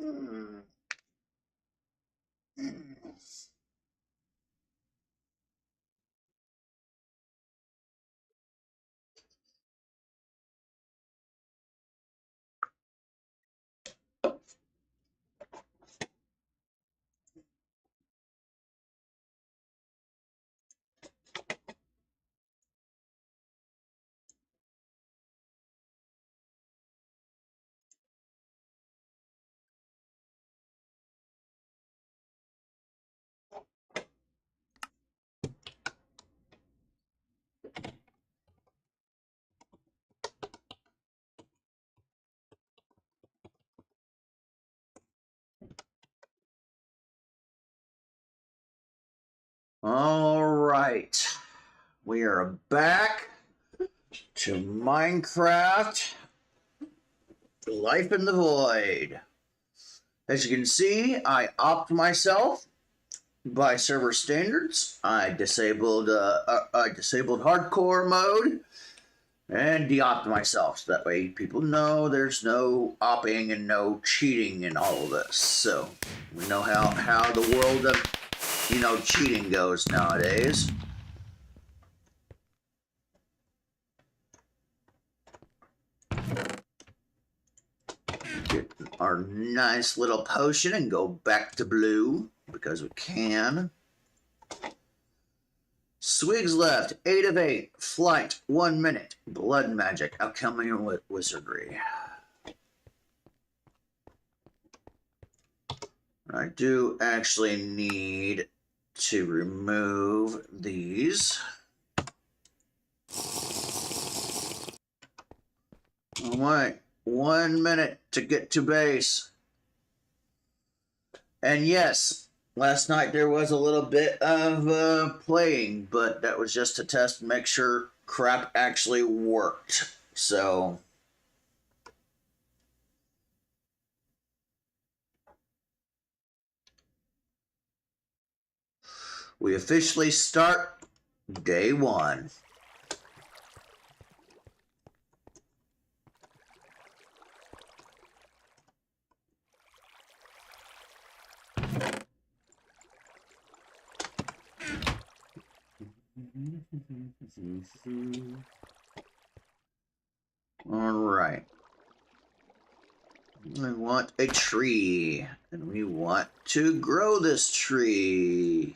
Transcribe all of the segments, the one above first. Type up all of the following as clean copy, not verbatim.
Mm. All right, we are back to Minecraft Life in the Void. As you can see, I opt myself by server standards. I disabled hardcore mode and de-opt myself, so that way people know there's no opping and no cheating in all of this. So we know how the world of cheating goes nowadays. Get our nice little potion and go back to blue because we can. Swigs left, 8 of 8. Flight, 1 minute. Blood magic, alchemy and wizardry. I do actually need to remove these. All right, 1 minute to get to base. And yes, last night there was a little bit of playing, but that was just to test and make sure crap actually worked. So we officially start day 1. All right. We want a tree, and we want to grow this tree.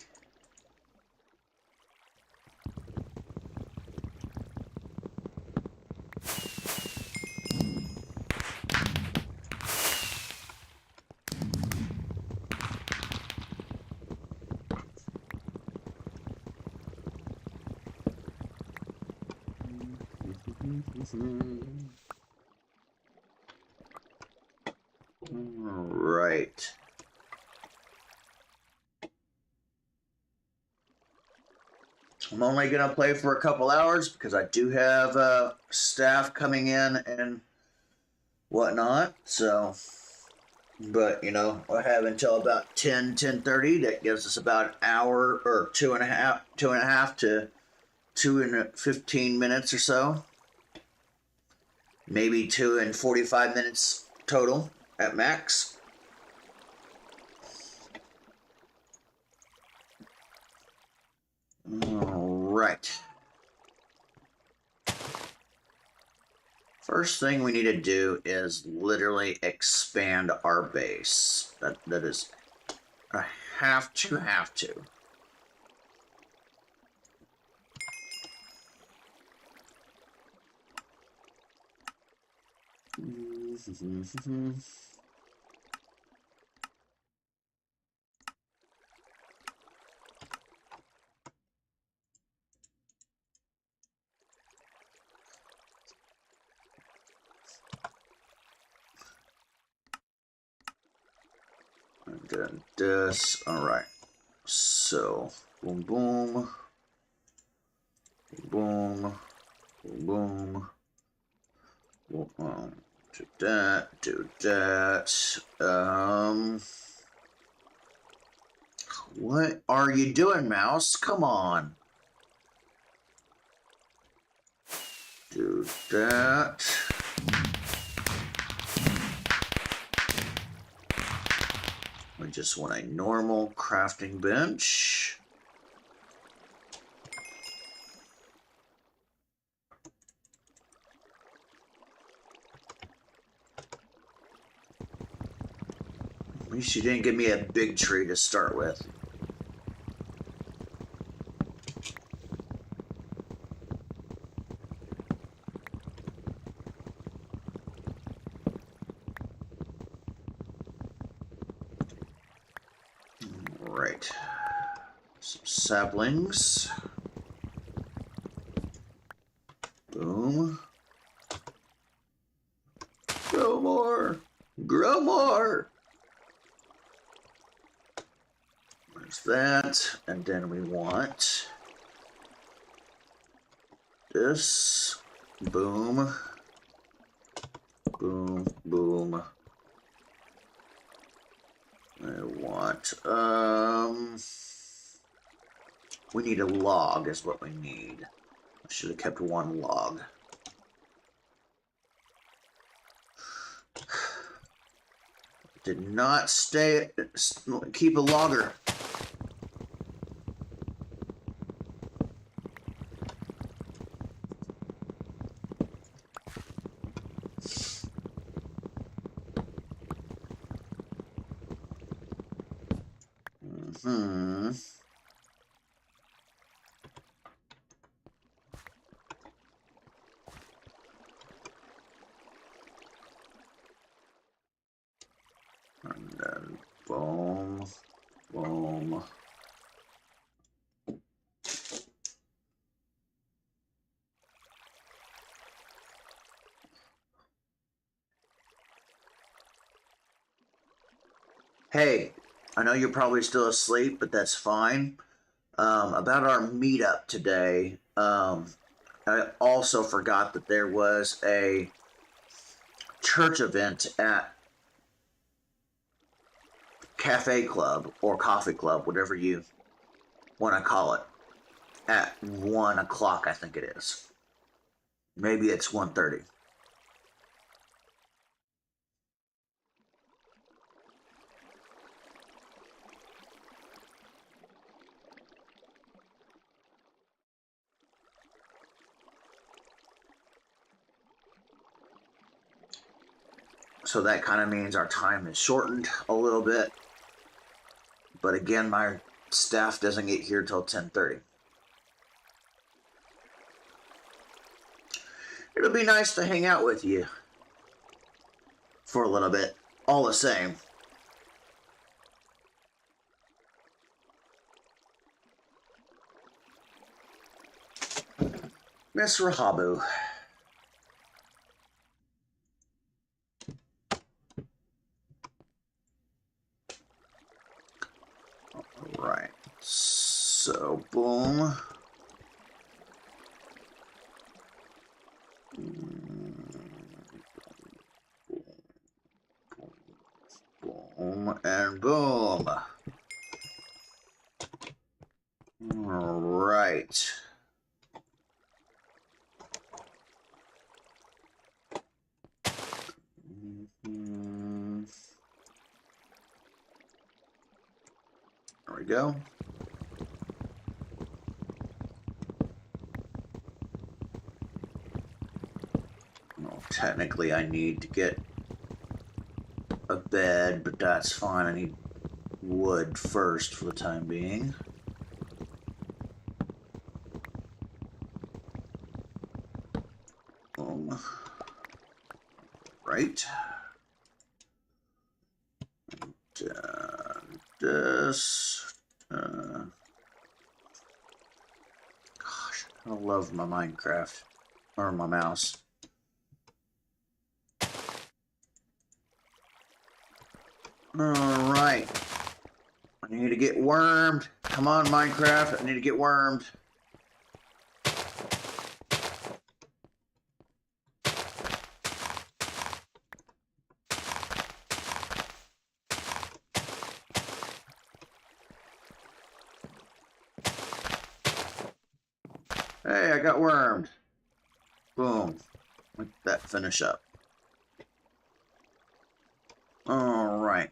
All right. I'm only going to play for a couple hours because I do have staff coming in and whatnot. So, but I have until about 10:30. That gives us about an hour or two and a half to 2 and 15 minutes or so. Maybe 2 and 45 minutes total at max. All right. First thing we need to do is literally expand our base. That is a have to. Did this. All right. So boom, boom, boom, boom, boom. Do that. Do that. What are you doing, mouse? Come on. Do that. just want a normal crafting bench. At least you didn't give me a big tree to start with. Right. Some saplings. Boom. Grow more. Grow more. There's that. And then we want this. Boom. Boom. Boom. I want, we need a log is what we need. I should have kept one log. Did not keep a logger. And then boom, boom. Hey, I know you're probably still asleep, but that's fine. About our meetup today, I also forgot that there was a church event at Cafe Club or Coffee Club, whatever you want to call it, at 1 o'clock, I think it is. Maybe it's 1:30. So that kind of means our time is shortened a little bit. But again, my staff doesn't get here till 10:30. It'll be nice to hang out with you for a little bit, all the same. Miss Rahabu. Alright, so boom. Boom and boom. Alright. There we go. Well, technically I need to get a bed, but that's fine. I need wood first for the time being. Right. This. Gosh, I love my Minecraft or my mouse. All right. I need to get wormed. Come on, Minecraft. I need to get wormed. Hey, I got wormed. Boom. Let that finish up. All right.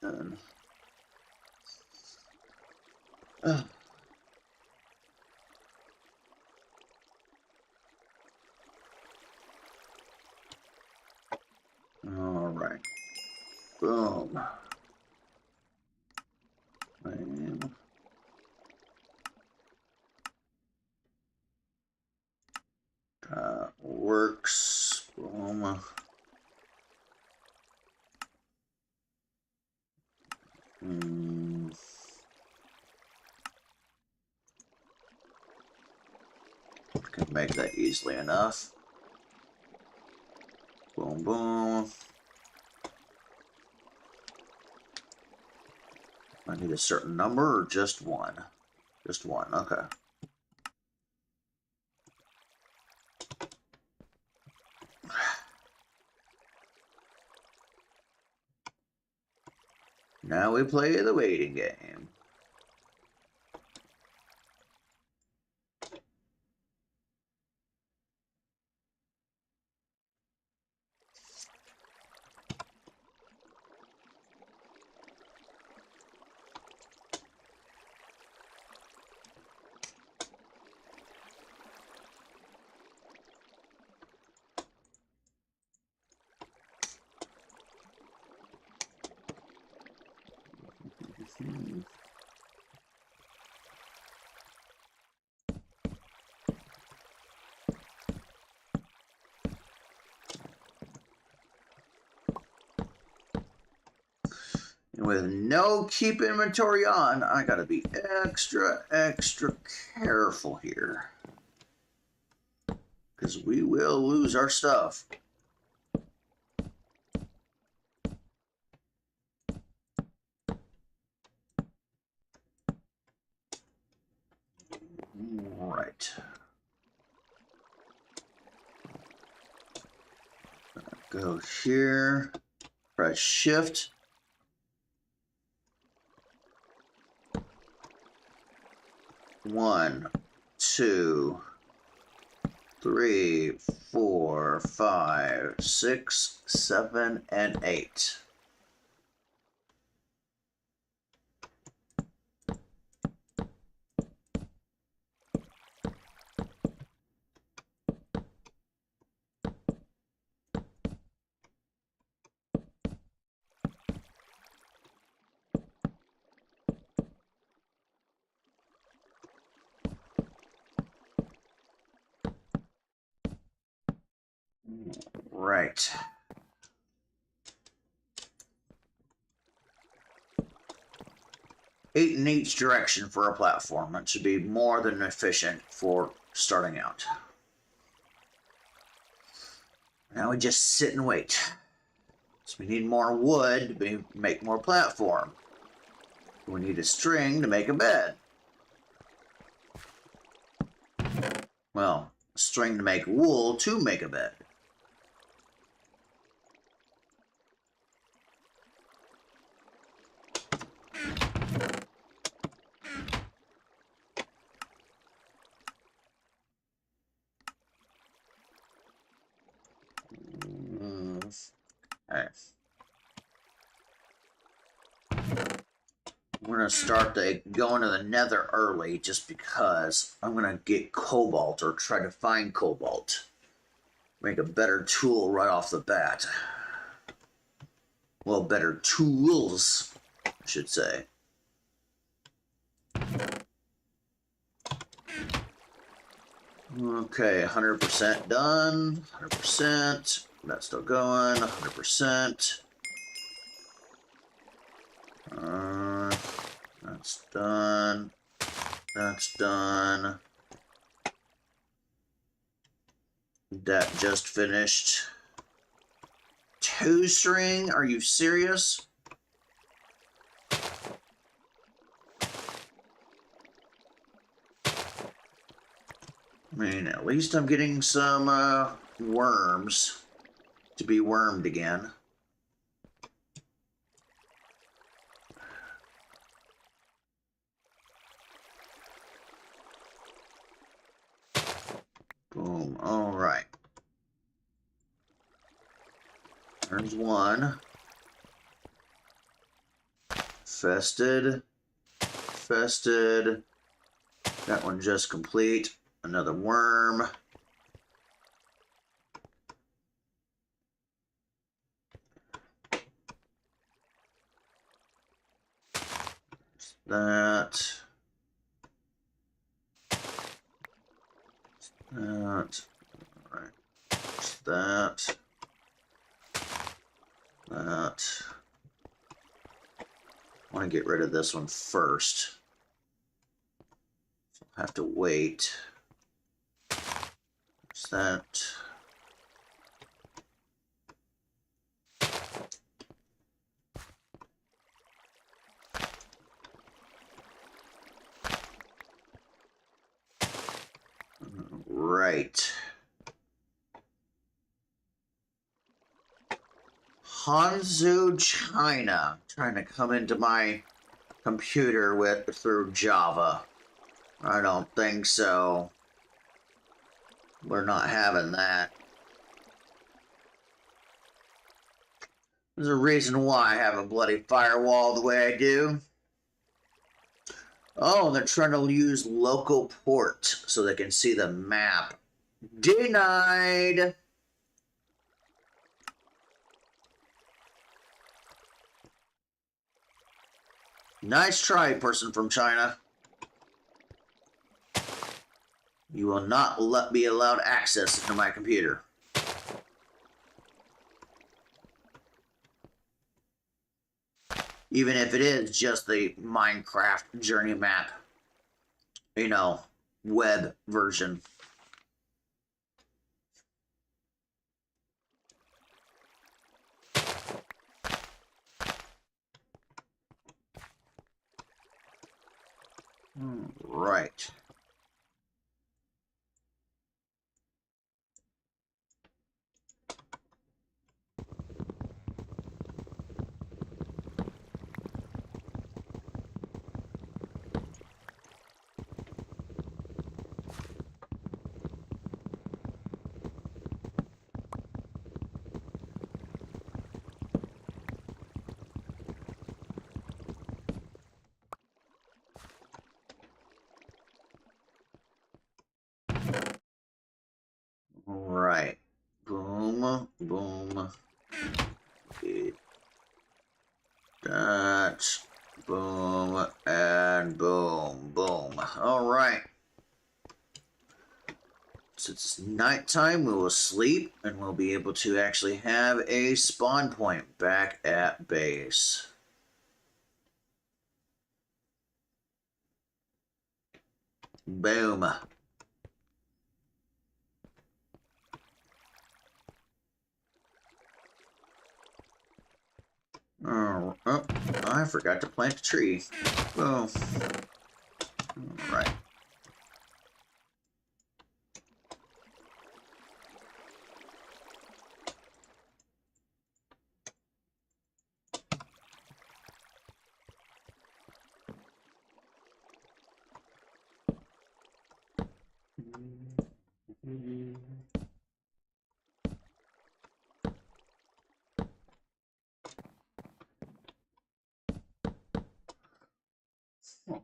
Done. All right. Boom. Bam. That works. Boom. Can make that easily enough. Boom, boom. I need a certain number or just one? Just one, okay. Now we play the waiting game. And with no keep inventory on, I gotta be extra careful here. Because we will lose our stuff. Right. Go here. Press shift. One, two, 3, 4, 5, 6, 7, and 8. Right. Eight in each direction for a platform. That should be more than efficient for starting out. Now we just sit and wait. So we need more wood to make more platform. We need a string to make a bed. Well, a string to make wool to make a bed. Okay. We're going to start going to the nether early just because I'm going to get cobalt or try to find cobalt. Make a better tool right off the bat. Well, better tools, I should say. Okay, 100% done. 100%. That's still going. 100%. That's done. That's done. That just finished. 2 string? Are you serious? I mean, at least I'm getting some worms to be wormed again. Boom. All right. There's one. Infested. Infested. That one just complete. Another worm. That. That. Alright. That. That. I want to get rid of this one first. So I'll have to wait. What's that? Right. Hanzhou, China. Trying to come into my computer through Java. I don't think so. We're not having that. There's a reason why I have a bloody firewall the way I do. Oh, they're trying to use local port so they can see the map. Denied. Nice try, person from China. You will not be allowed access to my computer. Even if it is just the Minecraft journey map, you know, web version. Right. Right. Boom, boom. That. Boom, and boom, boom. All right. Since it's nighttime, we will sleep, and we'll be able to actually have a spawn point back at base. Boom. Oh, I forgot to plant a tree. Boom. All right.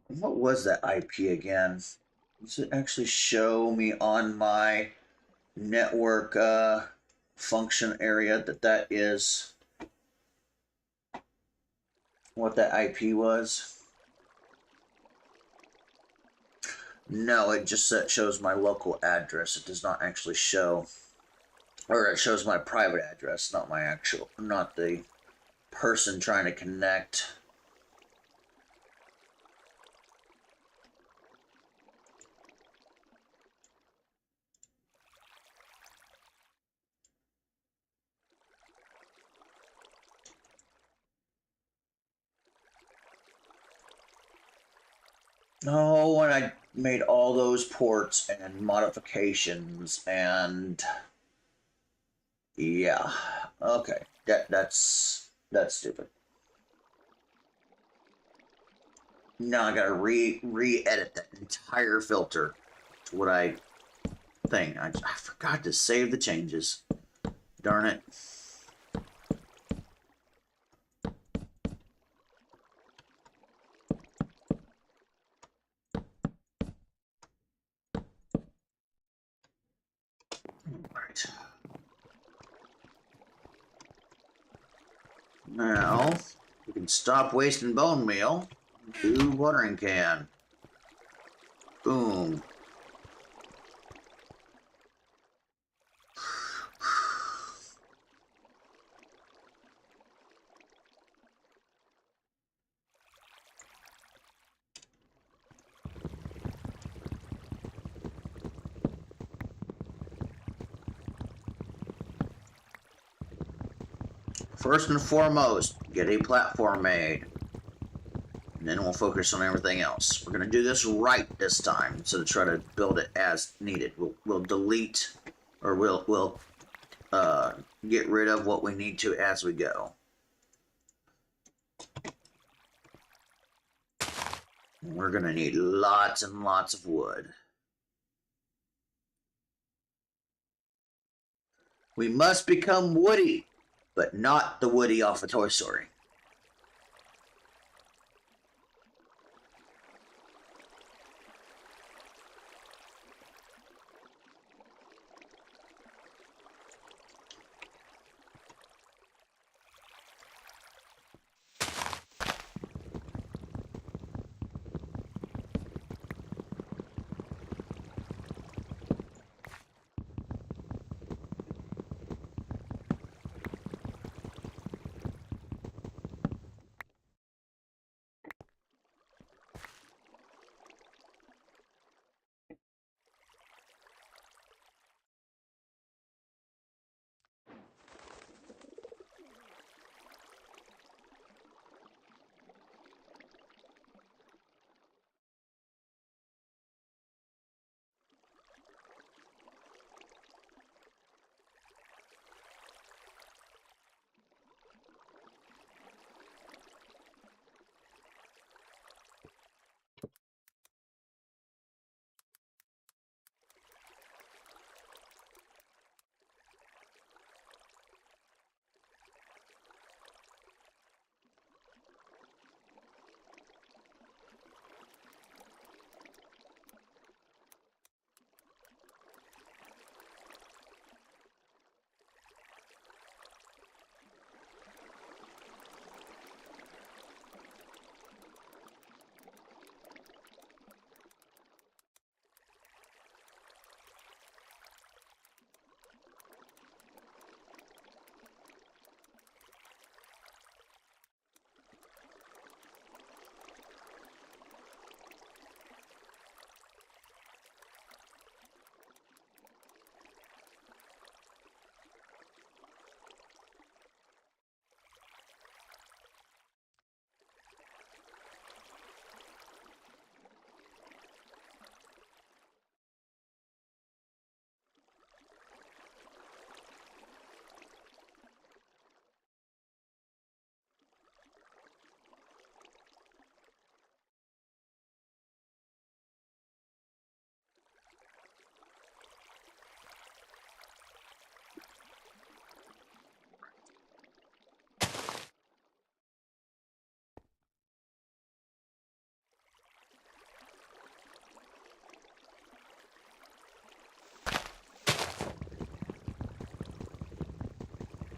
What was that IP again? Does it actually show me on my network function area that is what that IP was? No, it just shows my local address. It does not actually show, or it shows my private address, not my actual, not the person trying to connect. No, when I made all those ports and modifications and yeah, okay, that's stupid. Now I gotta re-edit that entire filter to what I think. I forgot to save the changes. Darn it. Now, we can stop wasting bone meal. Do watering can. Boom. First and foremost, get a platform made. And then we'll focus on everything else. We're going to do this right this time, so to try to build it as needed. We'll delete, or we'll get rid of what we need to as we go. We're going to need lots and lots of wood. We must become Woody, but not the Woody off of Toy Story.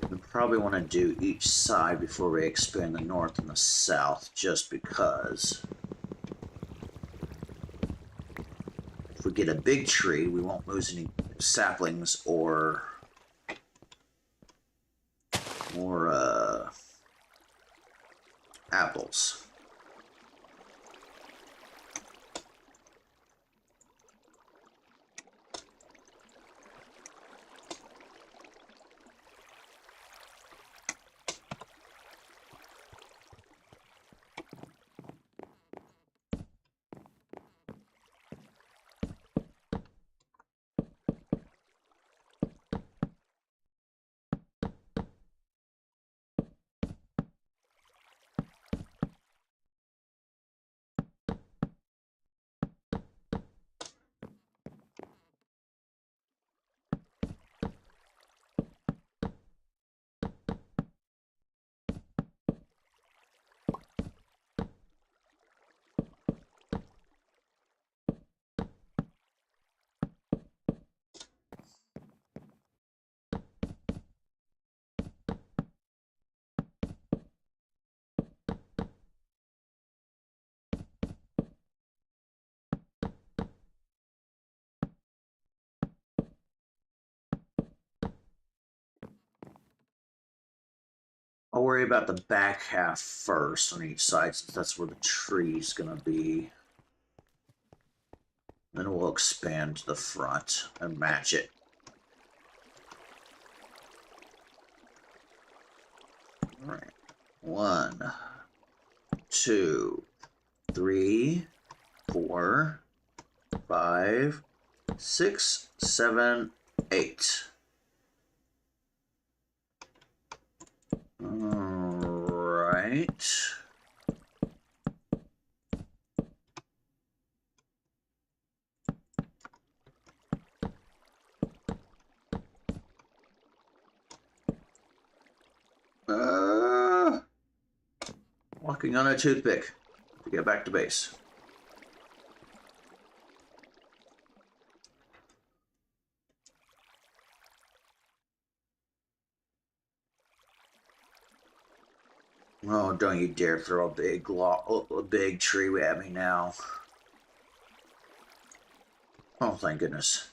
We probably want to do each side before we expand the north and the south, just because if we get a big tree, we won't lose any saplings or apples. I'll worry about the back half first on each side, since that's where the tree's gonna be. Then we'll expand to the front and match it. All right. 1, 2, 3, 4, 5, 6, 7, 8. All right. Walking on a toothpick to get back to base. Oh, don't you dare throw a big tree at me now. Oh, thank goodness.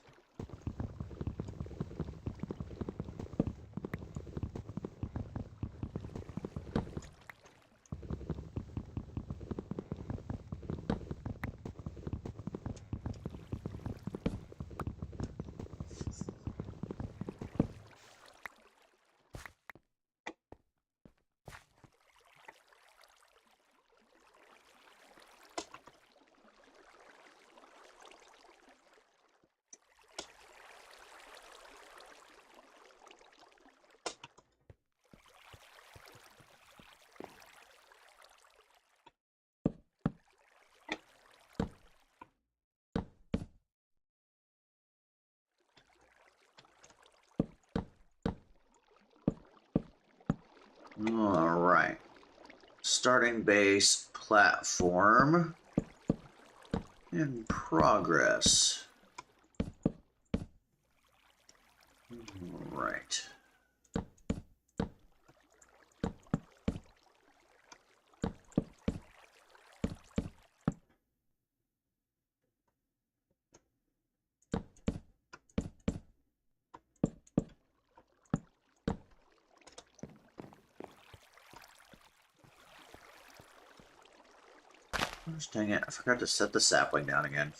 All right. Starting base platform in progress. All right. Gosh, dang it, I forgot to set the sapling down again.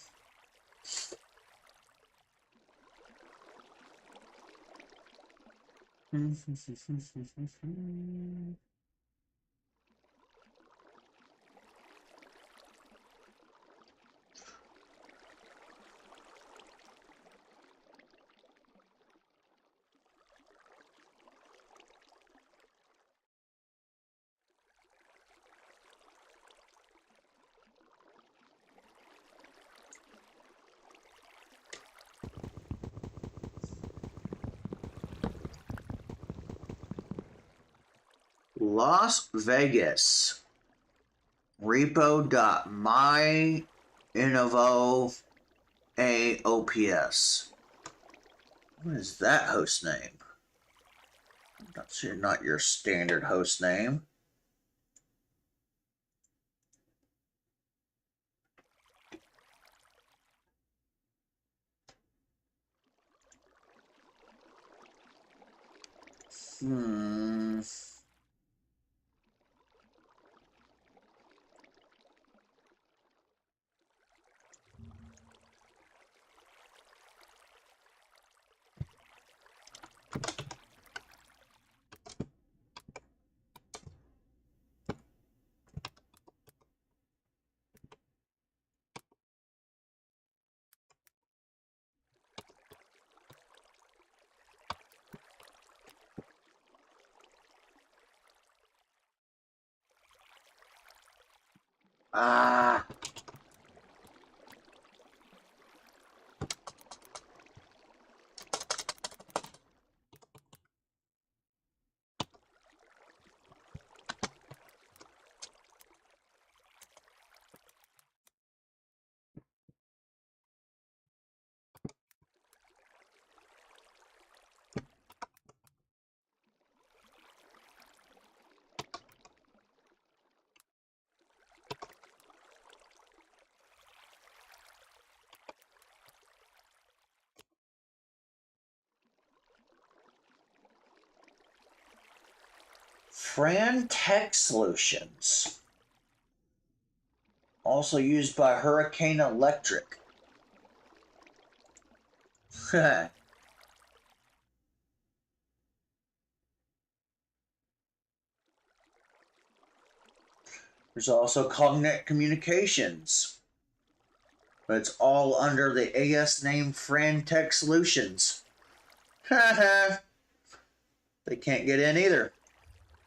Las Vegas. Repo.myinnovoaops. What is that host name? That's not your standard host name. Hmm. Ah. Fran Tech Solutions. Also used by Hurricane Electric. There's also Cognet Communications. But it's all under the AS name Fran Tech Solutions. They can't get in either.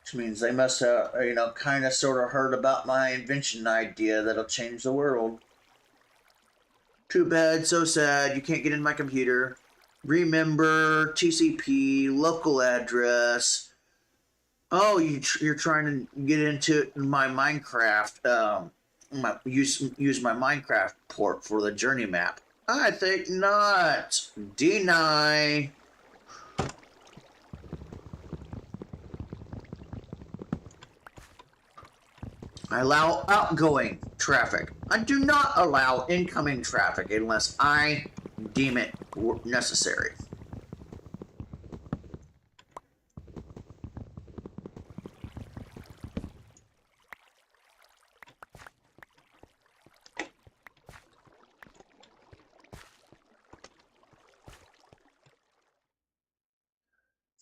Which means they must have, kind of sort of heard about my invention idea that'll change the world. Too bad, so sad, you can't get in my computer. Remember, TCP, local address. Oh, you're trying to get into my Minecraft, use my Minecraft port for the journey map. I think not. Deny. I allow outgoing traffic. I do not allow incoming traffic unless I deem it necessary.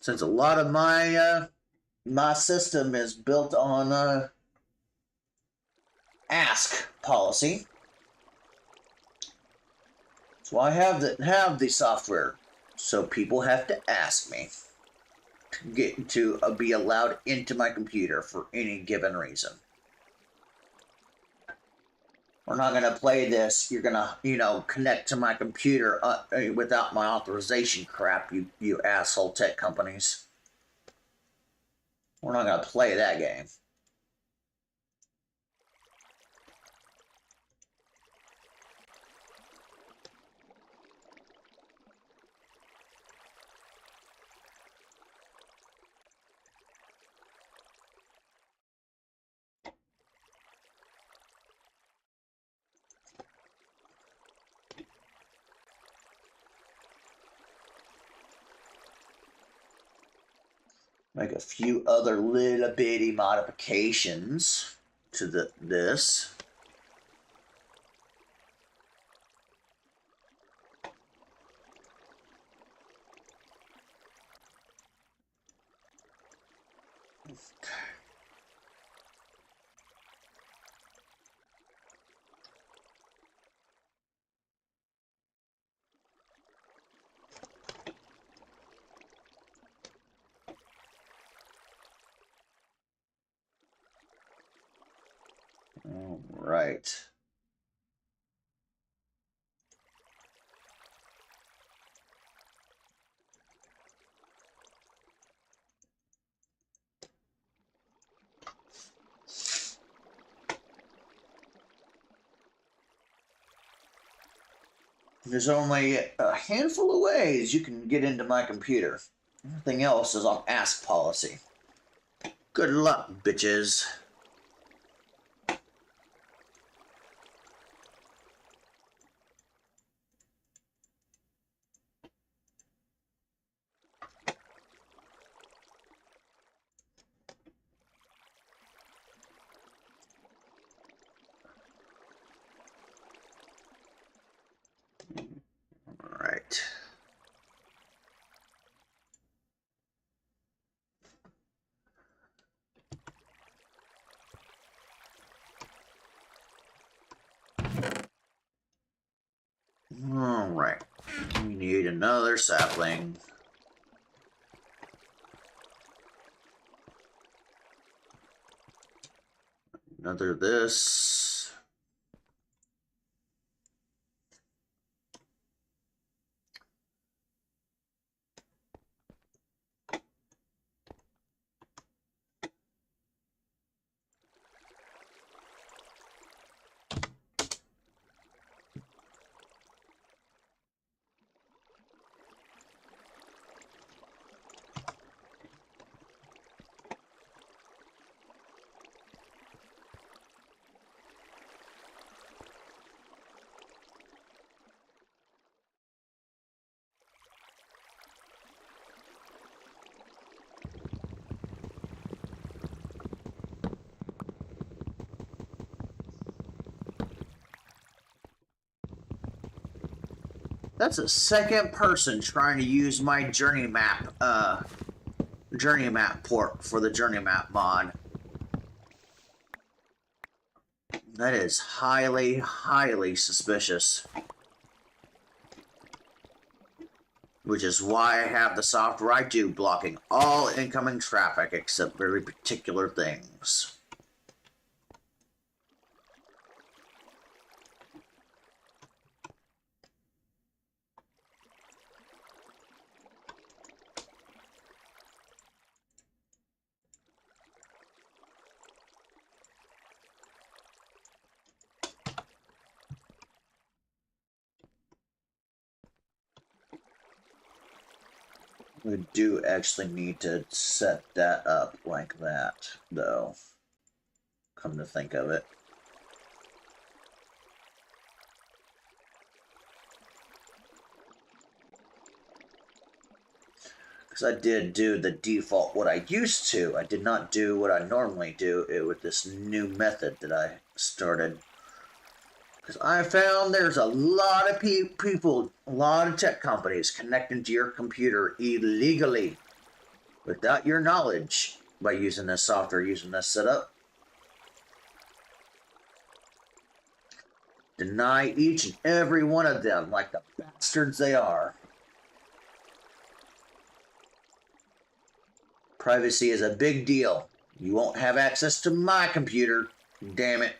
Since a lot of my system is built on ask policy, so I have the software. So people have to ask me to get to be allowed into my computer for any given reason. We're not gonna play this. You're gonna, connect to my computer without my authorization crap. You asshole tech companies. We're not gonna play that game. Make a few other little bitty modifications to this. All right. There's only a handful of ways you can get into my computer. Everything else is on ask policy. Good luck, bitches. All right. All right. We need another sapling. Another this. That's a second person trying to use my journey map port for the journey map mod. That is highly, highly suspicious. Which is why I have the software I do blocking all incoming traffic except very particular things. We do actually need to set that up like that, though. Come to think of it. Because I did do the default, what I used to. I did not do what I normally do with this new method that I started. Because I found there's a lot of people, a lot of tech companies connecting to your computer illegally without your knowledge by using this software, using this setup. Deny each and every one of them like the bastards they are. Privacy is a big deal. You won't have access to my computer, damn it.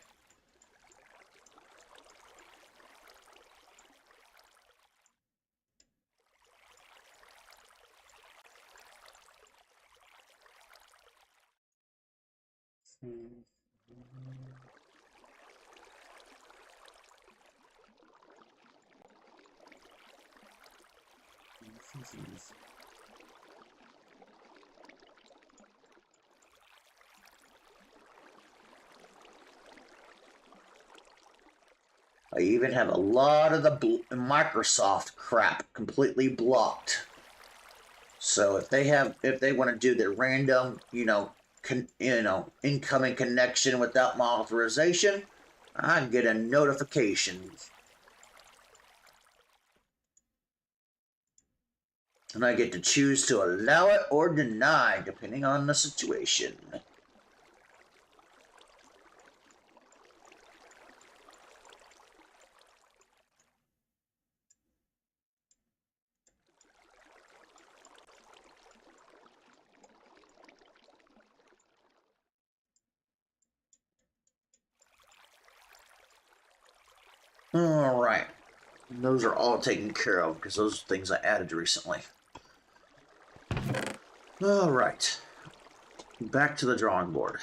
I even have a lot of the Microsoft crap completely blocked. So if they want to do their random, incoming connection without my authorization, I get a notification. And I get to choose to allow it or deny, depending on the situation. All right. Those are all taken care of because those are things I added recently. All right. Back to the drawing board.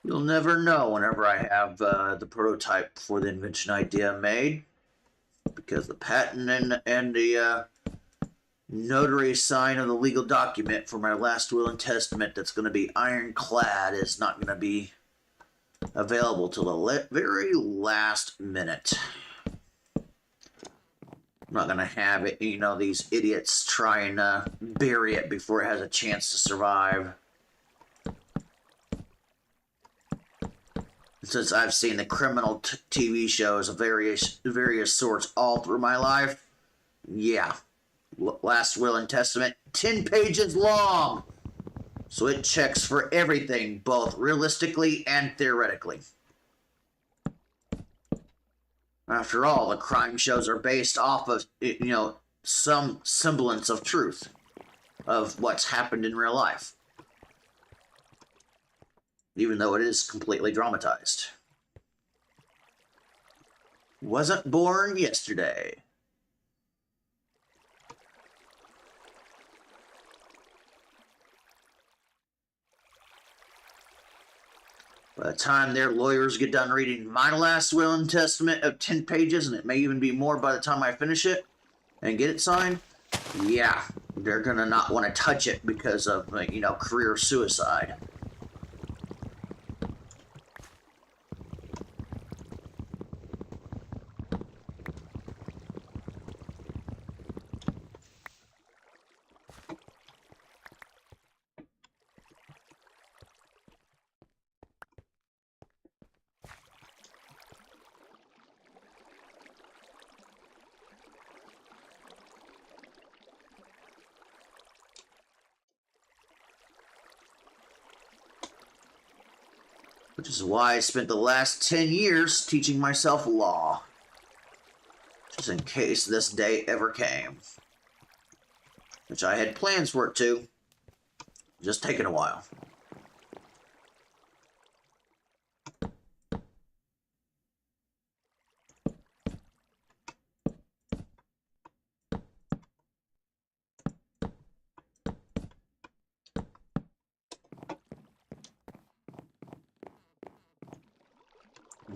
You'll never know whenever I have the prototype for the invention idea made, because the patent and the notary sign of the legal document for my last will and testament that's going to be ironclad is not going to be available till the very last minute. I'm not going to have it, these idiots try and bury it before it has a chance to survive. Since I've seen the criminal TV shows of various sorts all through my life, yeah, last will and testament, 10 pages long, so it checks for everything, both realistically and theoretically. After all, the crime shows are based off of, some semblance of truth of what's happened in real life. even though it is completely dramatized. Wasn't born yesterday. By the time their lawyers get done reading my last will and testament of 10 pages, and it may even be more by the time I finish it and get it signed, yeah, they're gonna not want to touch it because of, career suicide. Which is why I spent the last 10 years teaching myself law. Just in case this day ever came. Which I had plans for it to. Just taking a while.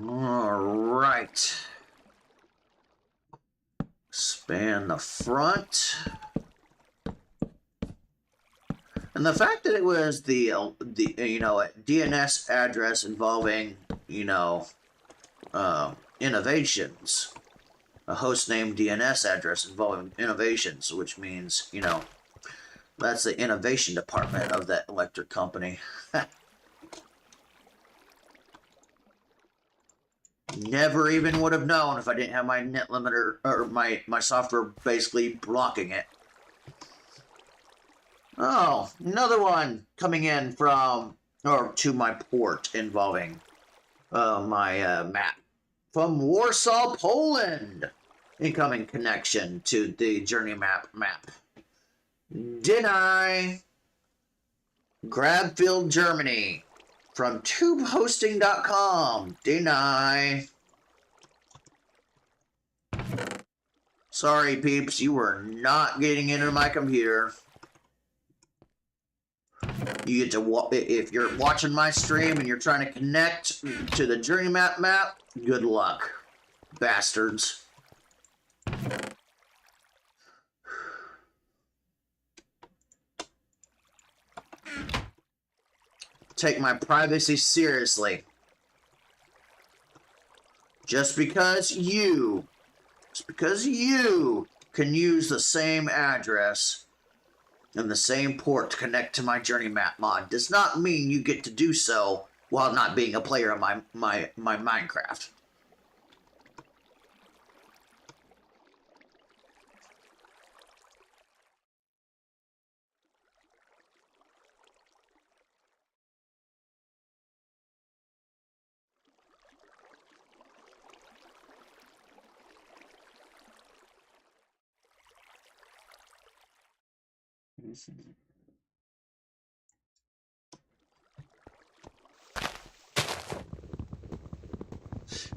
Alright. Span the front. And the fact that it was the DNS address involving, innovations. A hostname DNS address involving innovations, which means, that's the innovation department of that electric company. Never even would have known if I didn't have my net limiter, or my software basically blocking it. Oh, another one coming in from, or to my port involving my map. From Warsaw, Poland. Incoming connection to the journey map. Deny. Grabfield, Germany. From tubehosting.com. Deny. Sorry, peeps, you were not getting into my computer. You get to, if you're watching my stream and you're trying to connect to the journey map, good luck, bastards. Take my privacy seriously. Just because you can use the same address and the same port to connect to my journey map mod does not mean you get to do so while not being a player of my Minecraft.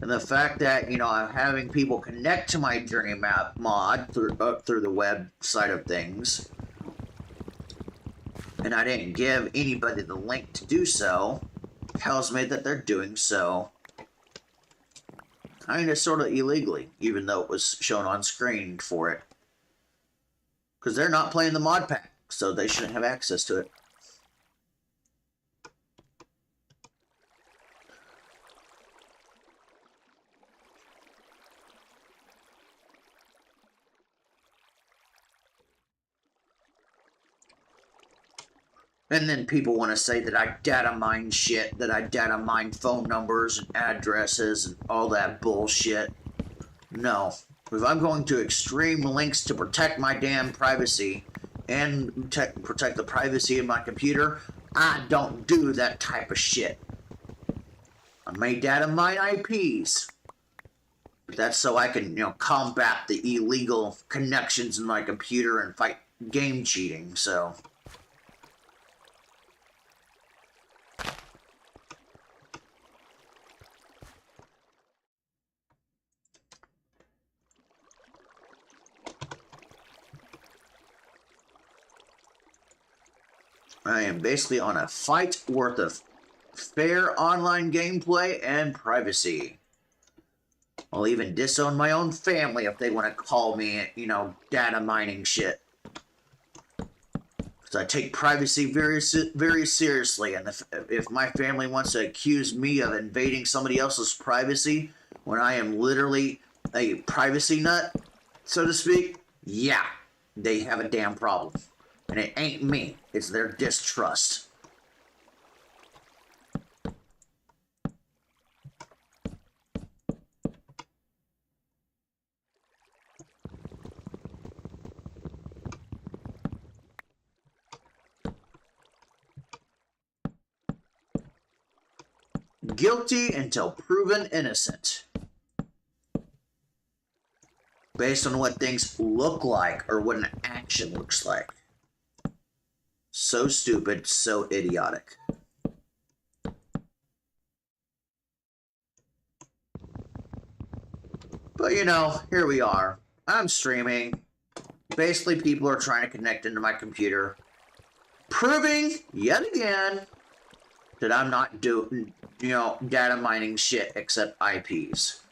And the fact that, I'm having people connect to my journey map mod through the web side of things, and I didn't give anybody the link to do so, tells me that they're doing so kind of sort of illegally, even though it was shown on screen for it. Because they're not playing the mod pack, so they shouldn't have access to it. And then people want to say that I data mine shit, that I data mine phone numbers and addresses and all that bullshit. No. If I'm going to extreme lengths to protect my damn privacy and protect the privacy of my computer, I don't do that type of shit. I may data mine IPs, but that's so I can, combat the illegal connections in my computer and fight game cheating, so... I am basically on a fight worth of fair online gameplay and privacy. I'll even disown my own family if they want to call me, you know, data mining shit. Because I take privacy very seriously, and if my family wants to accuse me of invading somebody else's privacy when I am literally a privacy nut, so to speak, yeah, they have a damn problem. And it ain't me, it's their distrust. Guilty until proven innocent. Based on what things look like or what an action looks like. So stupid, so idiotic. But you know, here we are. I'm streaming. Basically, people are trying to connect into my computer. Proving, yet again, that I'm not doing, you know, data mining shit except IPs.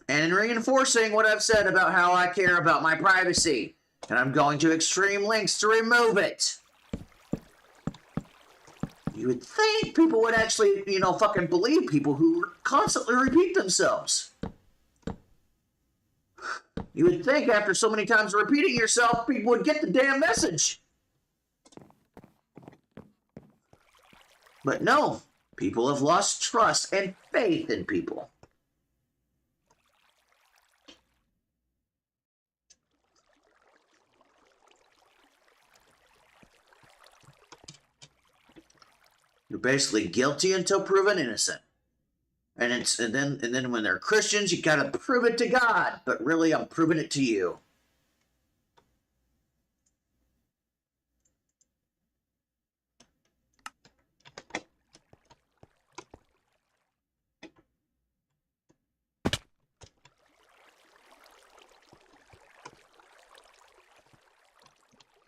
And in reinforcing what I've said about how I care about my privacy, and I'm going to extreme lengths to remove it. You would think people would actually, you know, fucking believe people who constantly repeat themselves. You would think after so many times repeating yourself, people would get the damn message. But no, people have lost trust and faith in people. You're basically guilty until proven innocent. And then when they're Christians, you gotta prove it to God. But really, I'm proving it to you.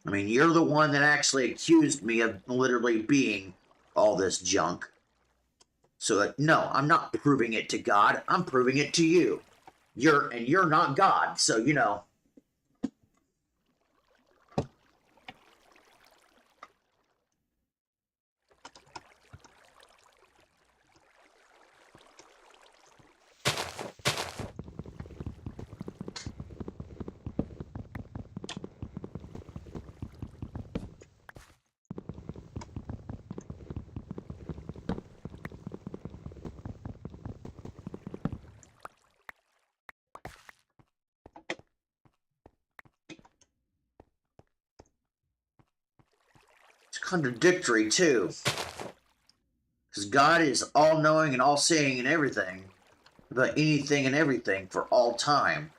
I mean, you're the one that actually accused me of literally being all this junk. So, no, I'm not proving it to God. I'm proving it to you. You're not God, so, you know. It's contradictory, too. Because God is all-knowing and all-seeing and everything. About anything and everything for all time.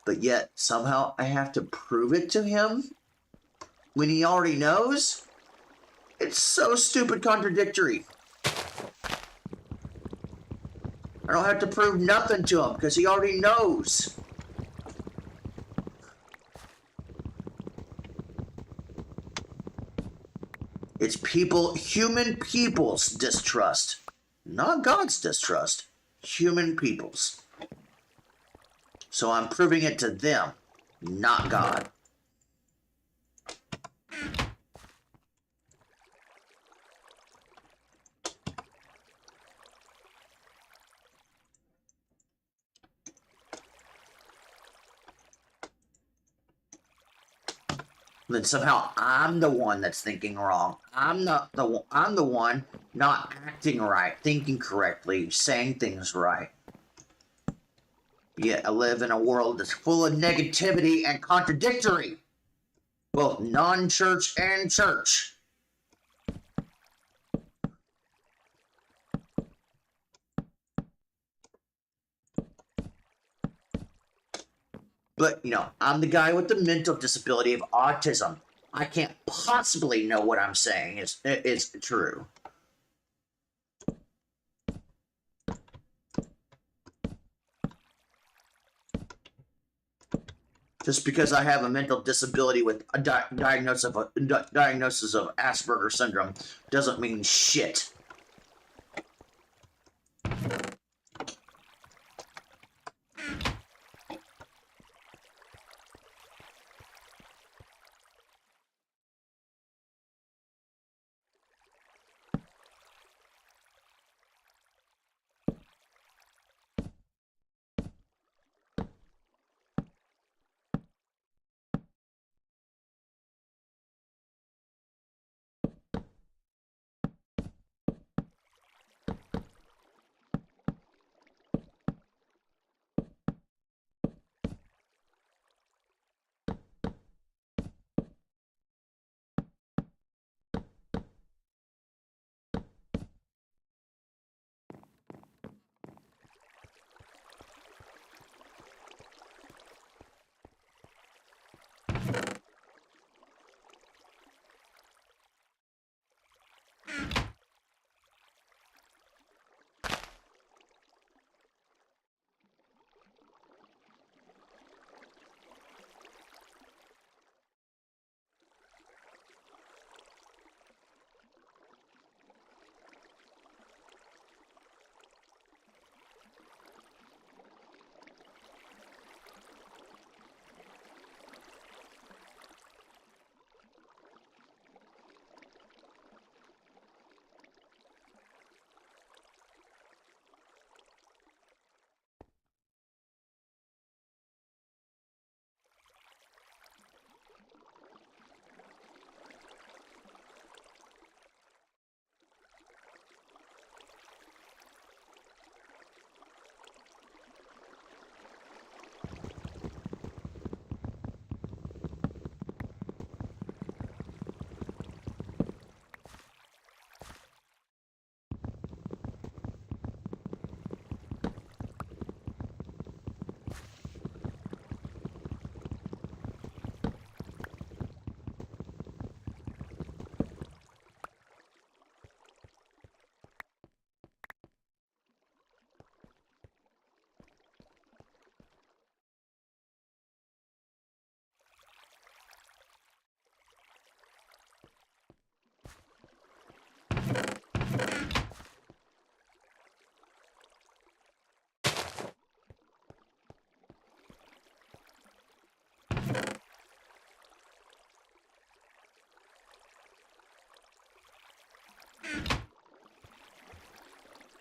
But yet, somehow, I have to prove it to him? When he already knows? It's so stupid contradictory. I don't have to prove nothing to him, because he already knows. It's human people's distrust. Not God's distrust. Human people's. So I'm proving it to them, not God. Then somehow I'm the one that's thinking wrong. I'm the one not acting right, thinking correctly, saying things right. Yet I live in a world that's full of negativity and contradictory, both non-church and church. But, you know, I'm the guy with the mental disability of autism. I can't possibly know what I'm saying is true. Just because I have a mental disability with a diagnosis of Asperger's syndrome doesn't mean shit.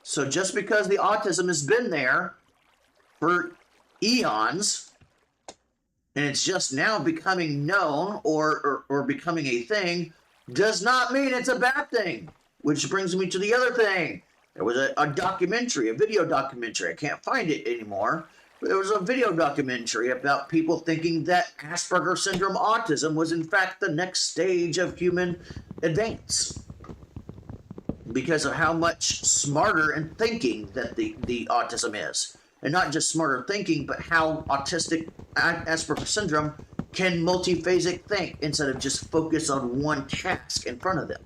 So just because the autism has been there for eons, and it's just now becoming known or becoming a thing, does not mean it's a bad thing. Which brings me to the other thing. There was a documentary, a video documentary. I can't find it anymore. But there was a video documentary about people thinking that Asperger's syndrome autism was in fact the next stage of human advance, because of how much smarter in thinking that the autism is. And not just smarter thinking, but how autistic Asperger's syndrome can multiphasic think instead of just focus on one task in front of them.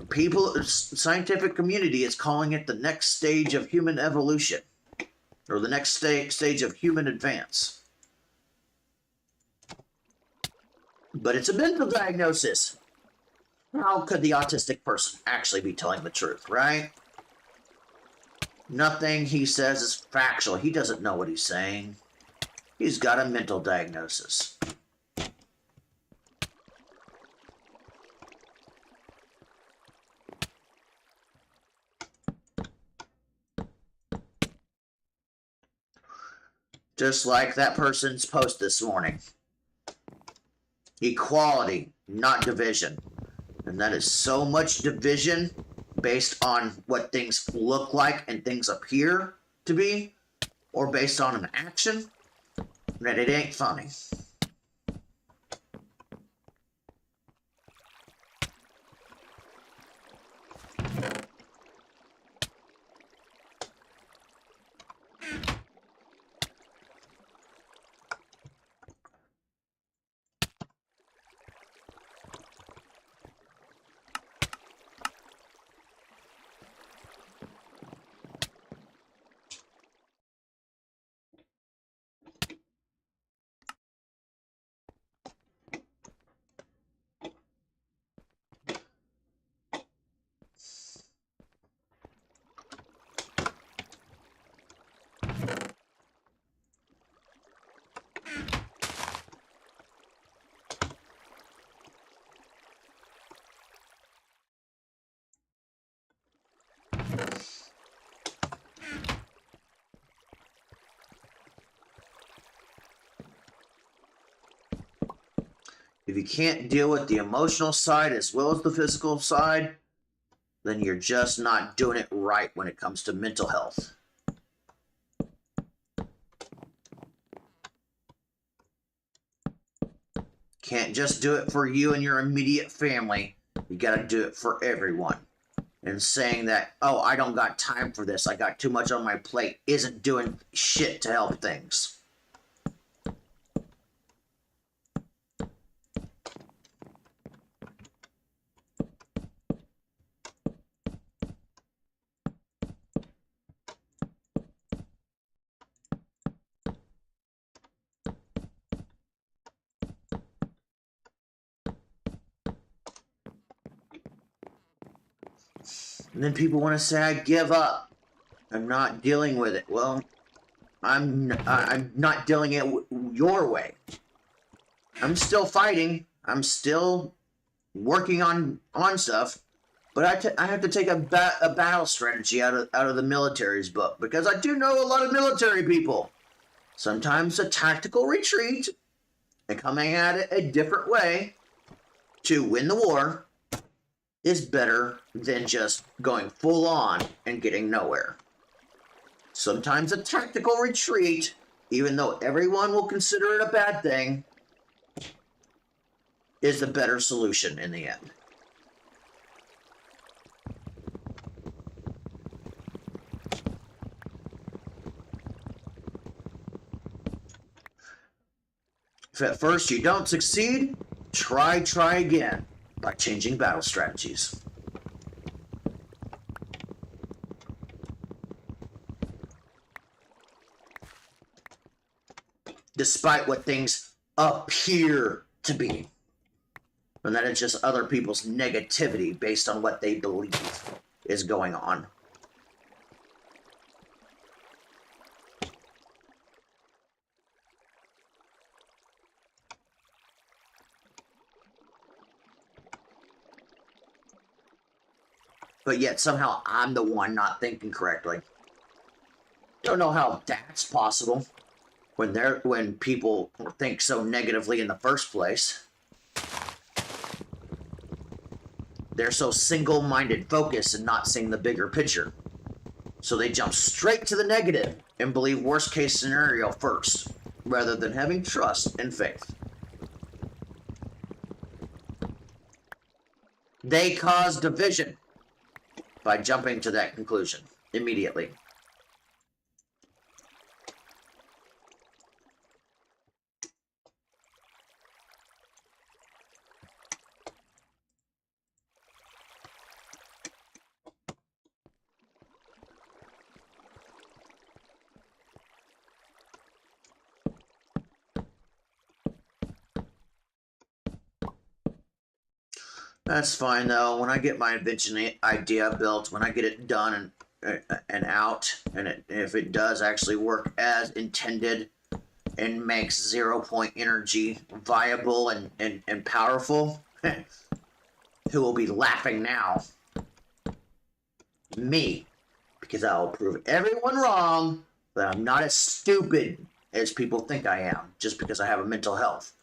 People, scientific community is calling it the next stage of human evolution, or the next stage of human advance. But it's a mental diagnosis. How could the autistic person actually be telling the truth, right? Nothing he says is factual. He doesn't know what he's saying. He's got a mental diagnosis. Just like that person's post this morning. Equality, not division. And that is so much division based on what things look like and things appear to be, or based on an action, that it ain't funny. If you can't deal with the emotional side as well as the physical side, then you're just not doing it right when it comes to mental health. Can't just do it for you and your immediate family. You got to do it for everyone. And saying that, oh, I don't got time for this, I got too much on my plate, isn't doing shit to help things. And then people want to say, I give up. I'm not dealing with it. Well, I'm not dealing it your way. I'm still fighting. I'm still working on stuff. But I have to take a battle strategy out of the military's book, because I do know a lot of military people. Sometimes a tactical retreat and coming at it a different way to win the war is better than just going full on and getting nowhere. Sometimes a tactical retreat, even though everyone will consider it a bad thing, is the better solution in the end. If at first you don't succeed, try again by changing battle strategies. Despite what things appear to be. And that it's just other people's negativity based on what they believe is going on. But yet somehow I'm the one not thinking correctly. Don't know how that's possible when people think so negatively in the first place. They're so single-minded focused and not seeing the bigger picture. So they jump straight to the negative and believe worst case scenario first, rather than having trust and faith. They cause division by jumping to that conclusion immediately. That's fine though. When I get my invention idea built, when I get it done and out, and if it does actually work as intended and makes 0 point energy viable and powerful, who will be laughing now? Me. Because I'll prove everyone wrong that I'm not as stupid as people think I am just because I have a mental health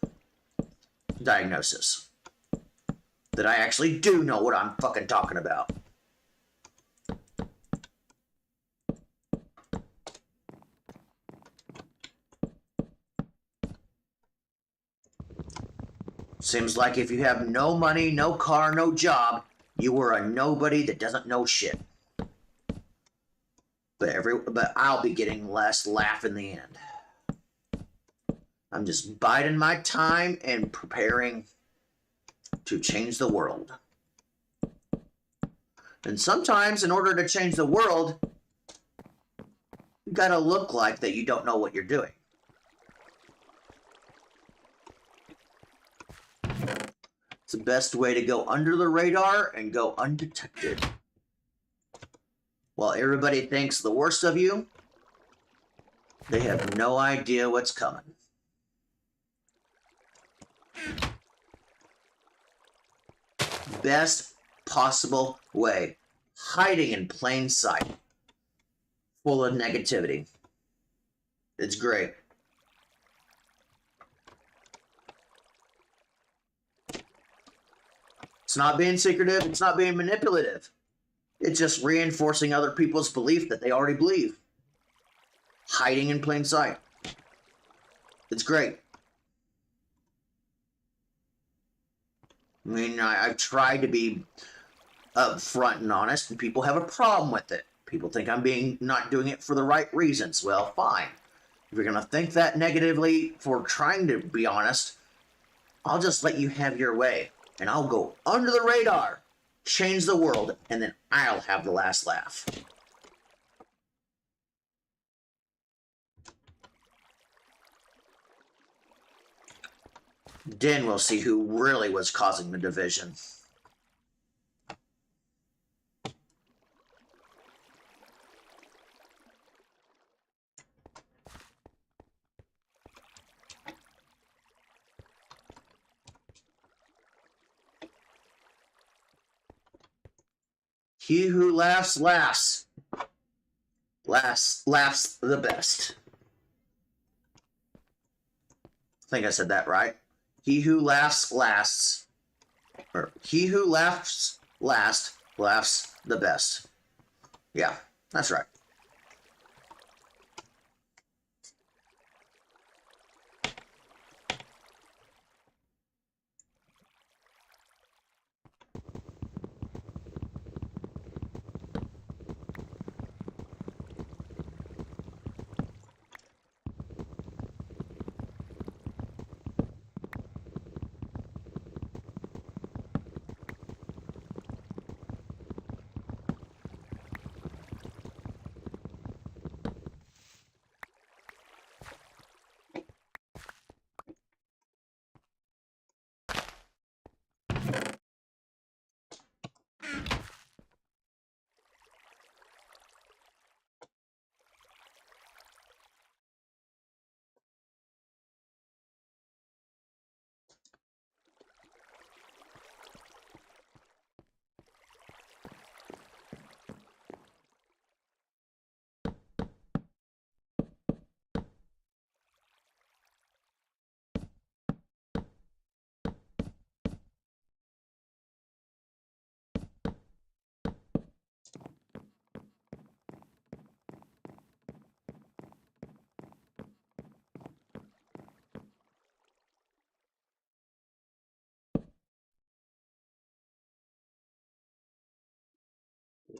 diagnosis. That I actually do know what I'm fucking talking about. Seems like if you have no money, no car, no job, you are a nobody that doesn't know shit. But I'll be getting less laugh in the end. I'm just biding my time and preparing to change the world. And sometimes, in order to change the world, you gotta look like that you don't know what you're doing. It's the best way to go under the radar and go undetected. While everybody thinks the worst of you, they have no idea what's coming. Best possible way. Hiding in plain sight. Full of negativity. It's great. It's not being secretive. It's not being manipulative. It's just reinforcing other people's belief that they already believe. Hiding in plain sight. It's great. I mean, I've tried to be upfront and honest, and people have a problem with it. People think I'm not doing it for the right reasons. Well, fine. If you're going to think that negatively for trying to be honest, I'll just let you have your way. And I'll go under the radar, change the world, and then I'll have the last laugh. Then we'll see who really was causing the division. He who laughs last. Laughs the best. I think I said that right. He who laughs lasts. Or he who laughs last laughs the best. Yeah, that's right.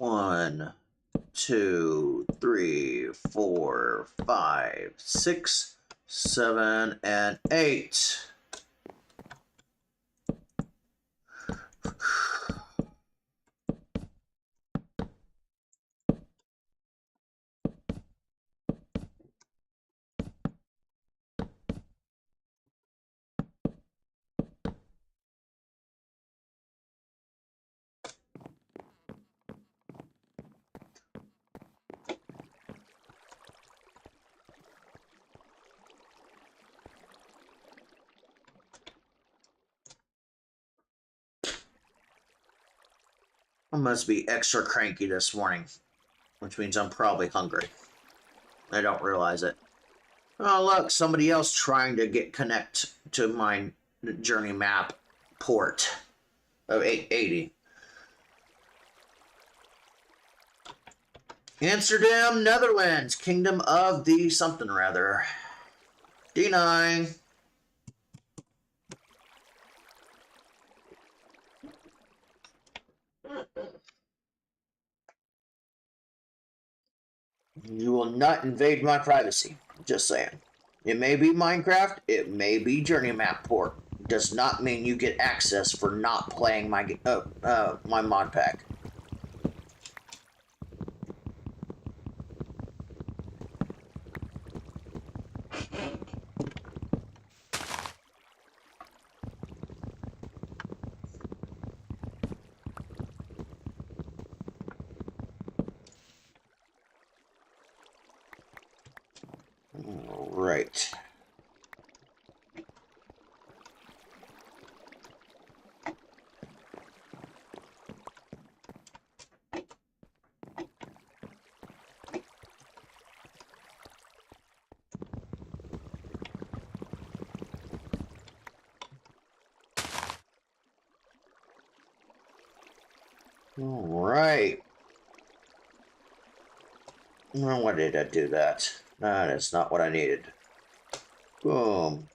One, 2, 3, 4, 5, 6, 7, and 8. I must be extra cranky this morning, which means I'm probably hungry. I don't realize it. Oh, look, somebody else trying to connect to my journey map port of 880. Amsterdam, Netherlands, Kingdom of the something or other. D9. You will not invade my privacy. Just saying. It may be Minecraft, it may be Journey Map Port. Does not mean you get access for not playing my my mod pack. All right. All right. Well, why did I do that? That is not what I needed. Boom.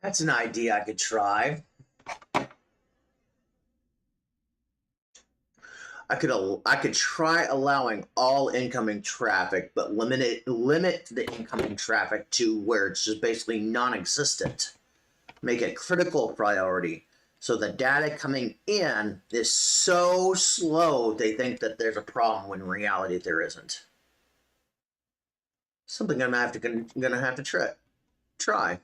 That's an idea I could try. I could try allowing all incoming traffic, but limit the incoming traffic to where it's just basically non-existent. Make it critical priority. So the data coming in is so slow they think that there's a problem when in reality there isn't. Something I'm gonna have to try.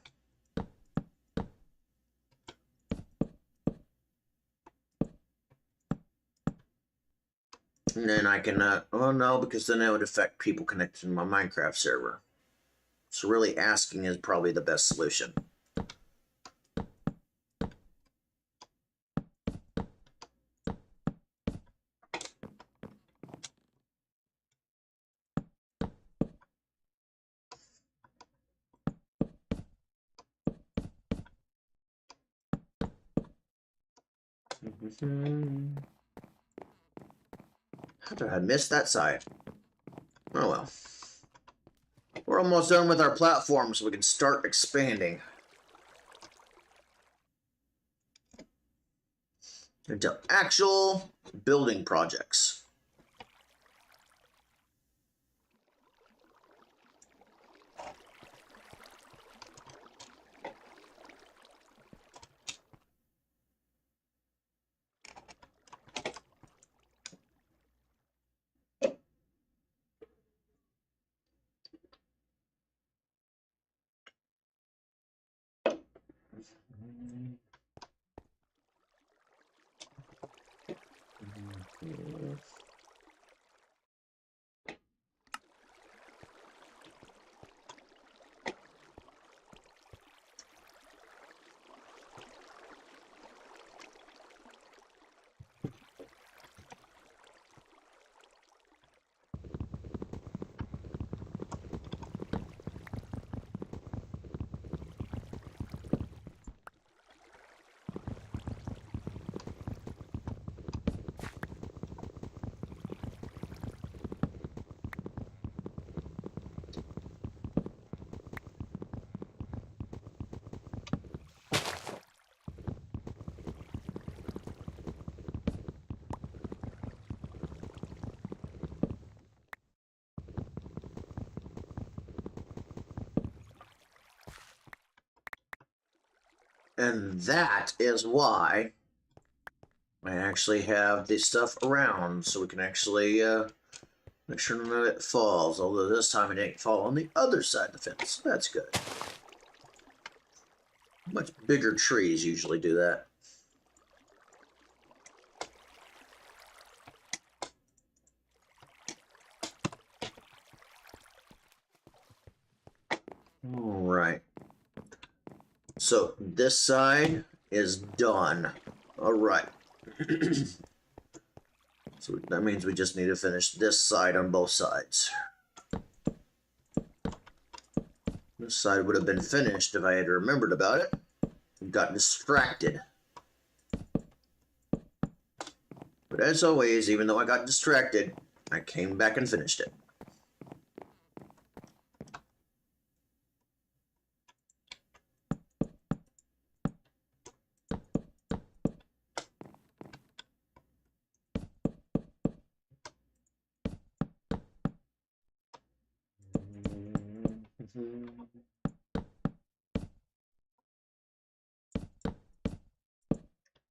And then I can, oh no, because then it would affect people connected to my Minecraft server. So really asking is probably the best solution. How did I miss that side? Oh well. We're almost done with our platform, so we can start expanding into actual building projects. And that is why I actually have this stuff around, so we can actually make sure none of it falls. Although this time it didn't fall on the other side of the fence. That's good. Much bigger trees usually do that. All right. So this side is done. All right. So that means we just need to finish this side on both sides. This side would have been finished if I had remembered about it. Got distracted. But as always, even though I got distracted, I came back and finished it.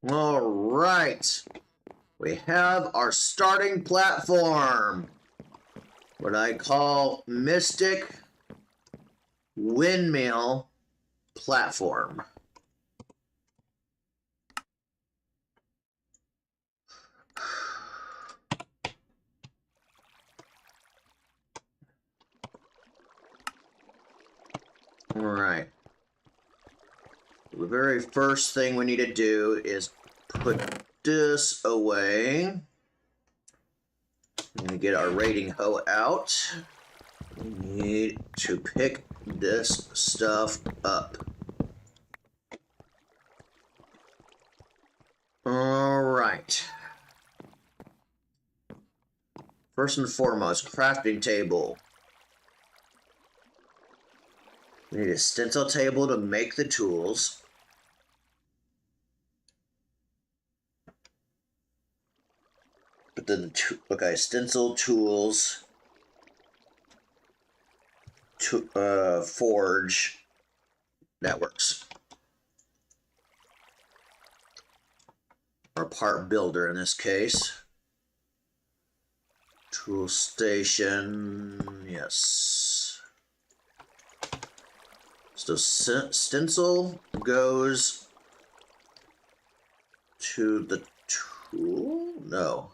All right. We have our starting platform. What I call Mystic Windmill Platform. All right. The very first thing we need to do is put this away. I'm going to get our raiding hoe out. We need to pick this stuff up. All right. First and foremost, crafting table. We need a stencil table to make the tools. But then, okay, stencil tools, forge, that works. Or part builder in this case. Tool station, yes. So stencil goes to the tool? No.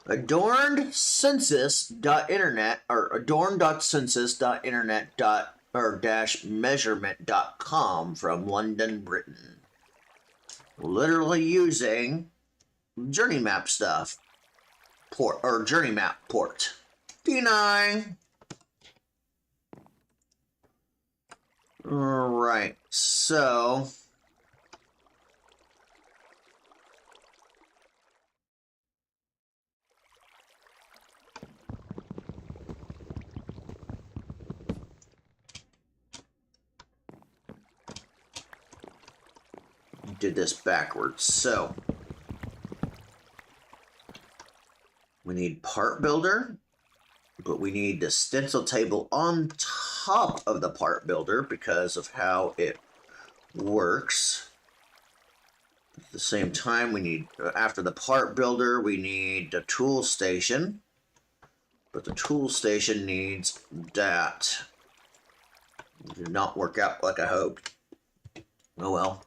Adorned.census.internet or adorned.census.internet measurement.com from London, Britain. Literally using journey map stuff. Journey map port. D9. Alright, so did this backwards. So we need part builder, but we need the stencil table on top of the part builder because of how it works. At the same time, we need, after the part builder, we need the tool station, but the tool station needs that. It did not work out like I hoped. Oh well.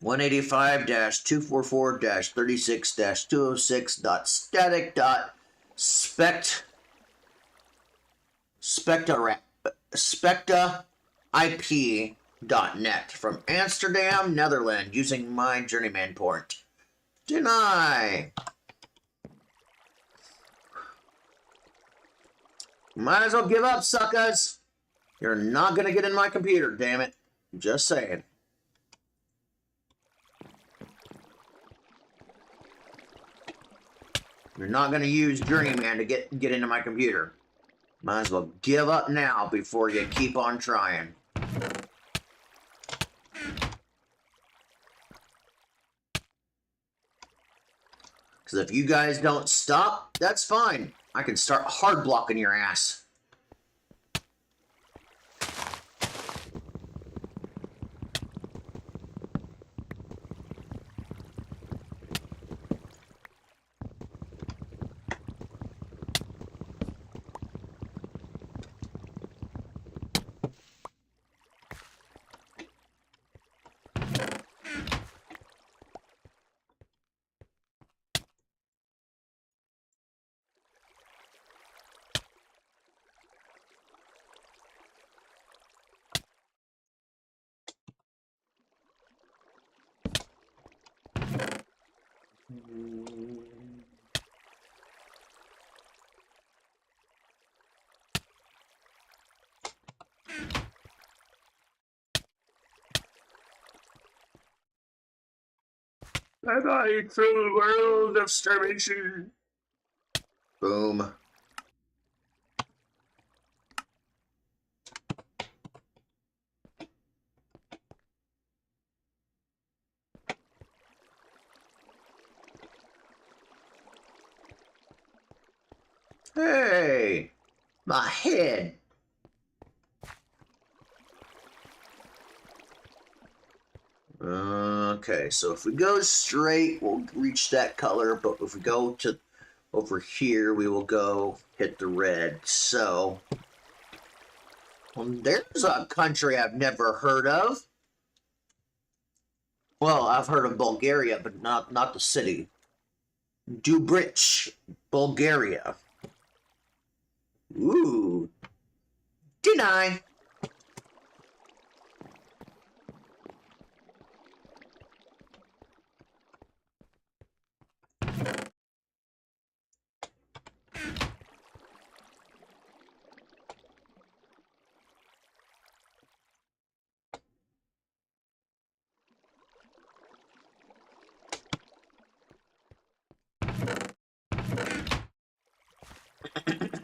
185-244-36-206.spectaip.net from Amsterdam, Netherlands, using my journeyman port. Deny. Might as well give up, suckers. You're not gonna get in my computer, damn it. Just saying. You're not gonna use Journeyman to get into my computer. Might as well give up now before you keep on trying. Because if you guys don't stop, that's fine. I can start hard blocking your ass. Bye-bye, cruel world of starvation. Boom. Hey, my head. Okay, so if we go straight, we'll reach that color, but if we go to over here, we will go hit the red. So, there's a country I've never heard of. Well, I've heard of Bulgaria, but not the city. Dubrich, Bulgaria. Ooh. Deny.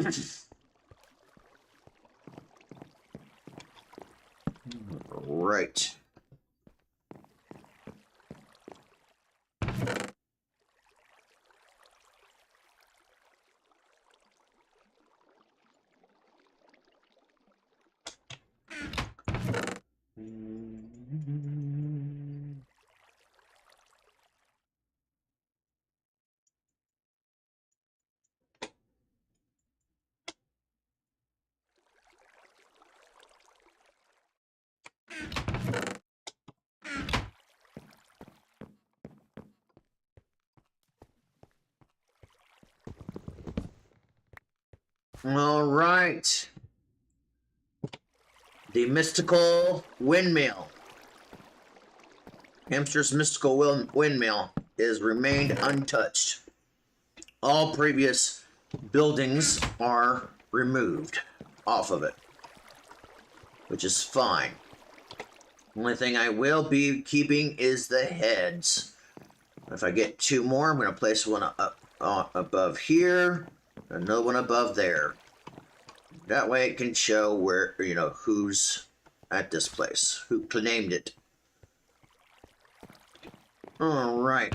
Right. All right. The mystical windmill. Hamster's mystical windmill is remained untouched. All previous buildings are removed off of it, which is fine. Only thing I will be keeping is the heads. If I get 2 more, I'm going to place one up above here, another one above there. That way it can show where, who's at this place, who named it. All right.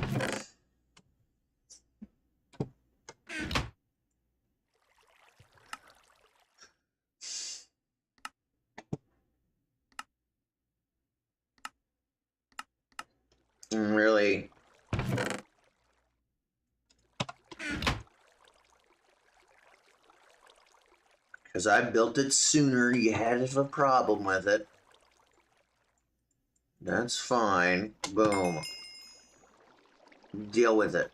Really. Because I built it sooner, you had a problem with it. That's fine. Boom. Deal with it.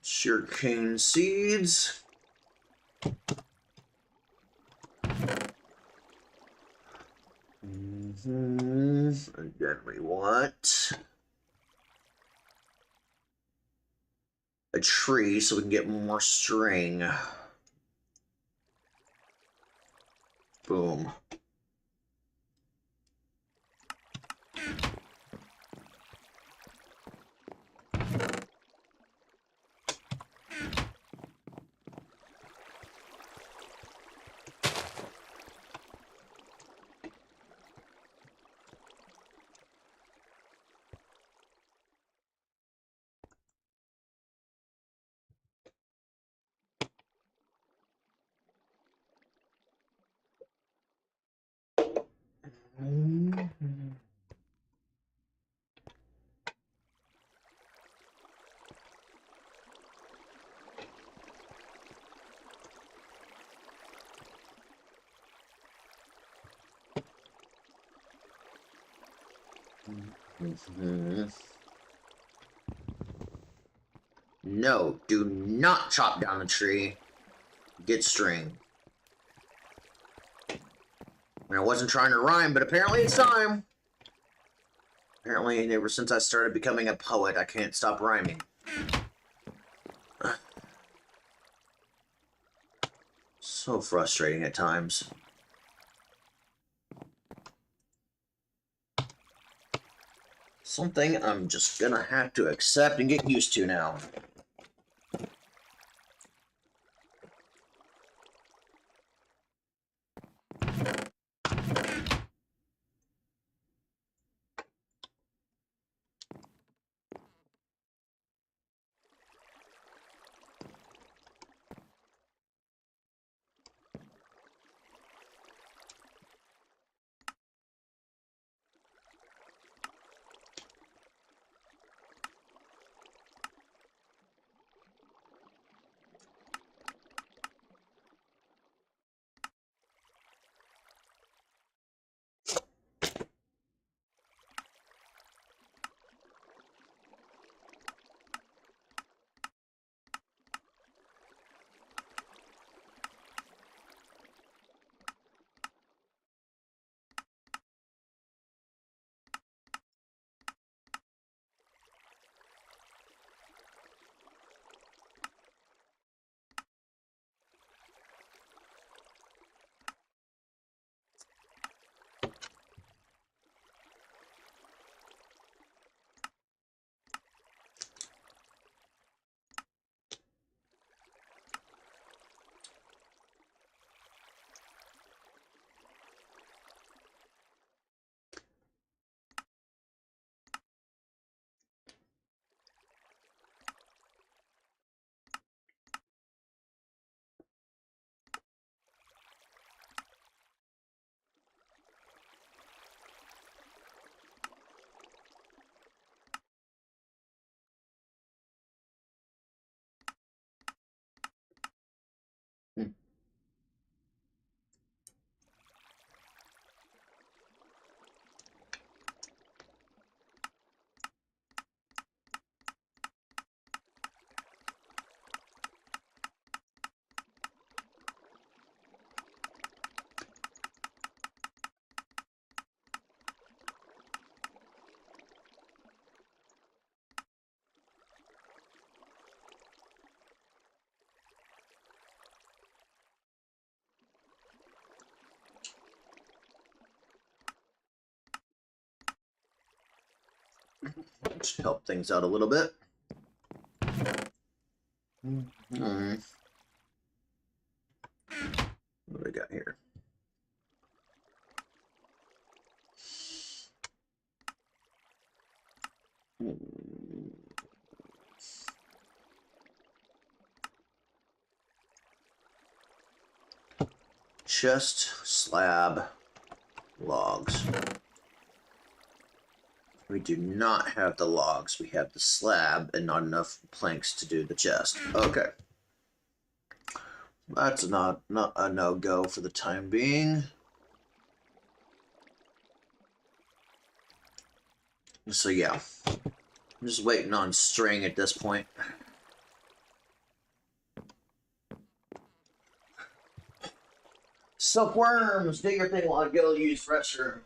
Sugarcane seeds. And then we want a tree so we can get more string. Boom. No, do not chop down the tree. Get string. And I wasn't trying to rhyme, but apparently it's time. Apparently, ever since I started becoming a poet, I can't stop rhyming. So frustrating at times. Something I'm just gonna have to accept and get used to now. to help things out a little bit. What do we got here? Chest, slab, logs. We do not have the logs. We have the slab and not enough planks to do the chest. Okay. That's not a no-go for the time being. So yeah. I'm just waiting on string at this point. Silkworms, do your thing while I go use restroom.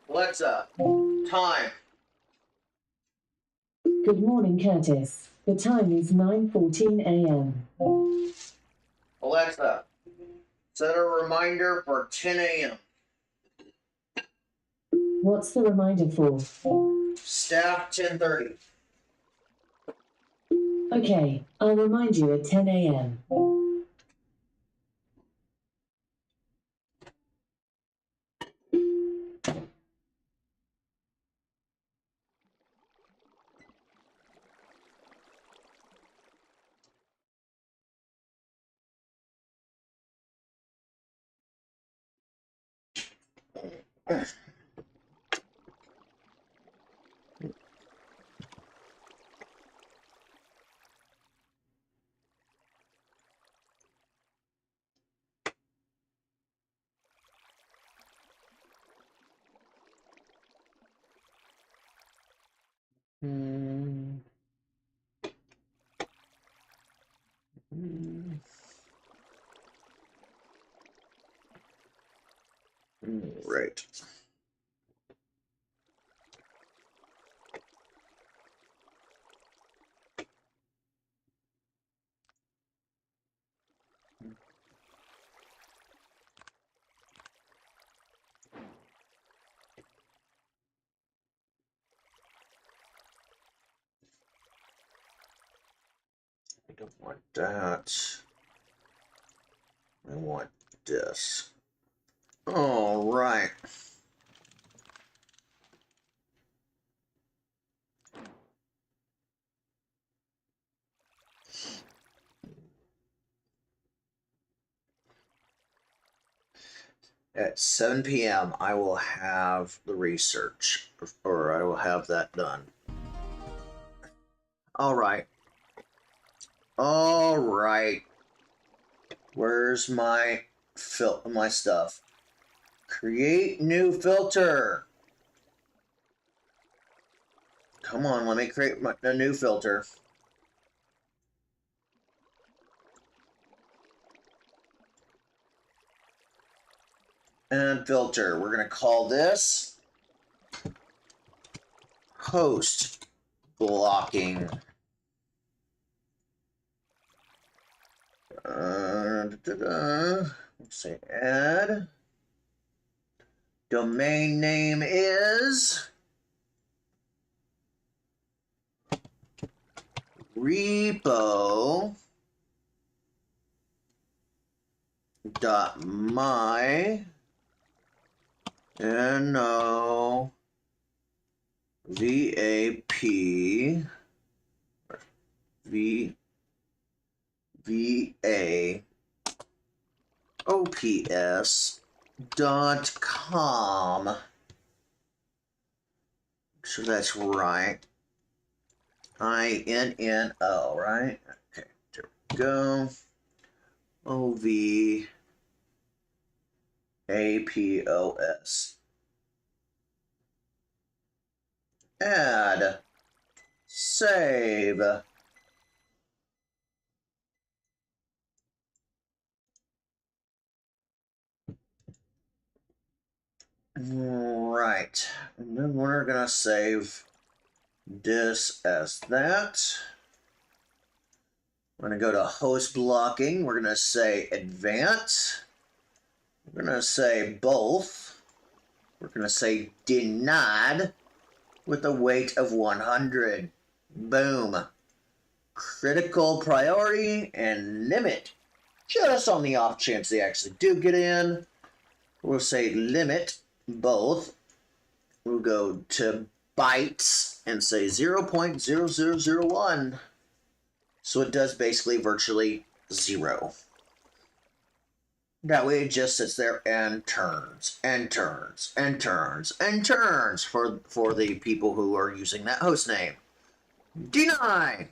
Alexa, time. Good morning, Curtis. The time is 9:14 a.m. Alexa, set a reminder for 10 a.m. What's the reminder for? Staff 10:30. Okay, I'll remind you at 10 a.m. Right. I don't want that. I want this. All right. At 7 p.m., I will have the research, or I will have that done. All right. All right. Where's my stuff? Create new filter. Come on, let me create a new filter. And filter. We're going to call this host blocking. Let's say add. Domain name is repo dot my no vap vaops.com. So that's right. INNO, right? Okay, there we go. OVAPOS. Add. Save. Right. And then we're going to save this as that. We're going to go to host blocking. We're going to say advance. We're going to say both. We're going to say denied with a weight of 100. Boom. Critical priority and limit. Just on the off chance they actually do get in. We'll say limit both. We'll go to bytes and say 0.0001. So it does basically virtually 0. That way it just sits there and turns and turns and turns and turns for the people who are using that host name. Deny.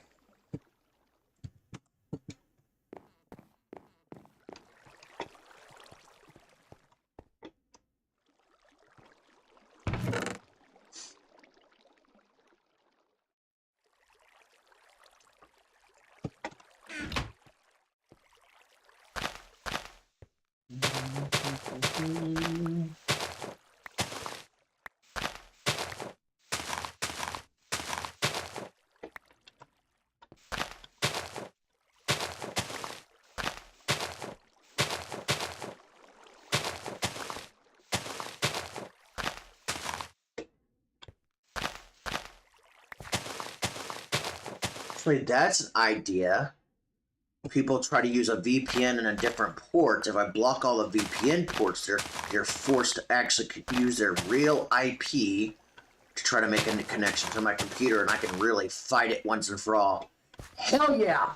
Actually, that's an idea. People try to use a VPN in a different port. If I block all the VPN ports, they're forced to actually use their real IP to try to make a connection to my computer, and I can really fight it once and for all. Hell yeah!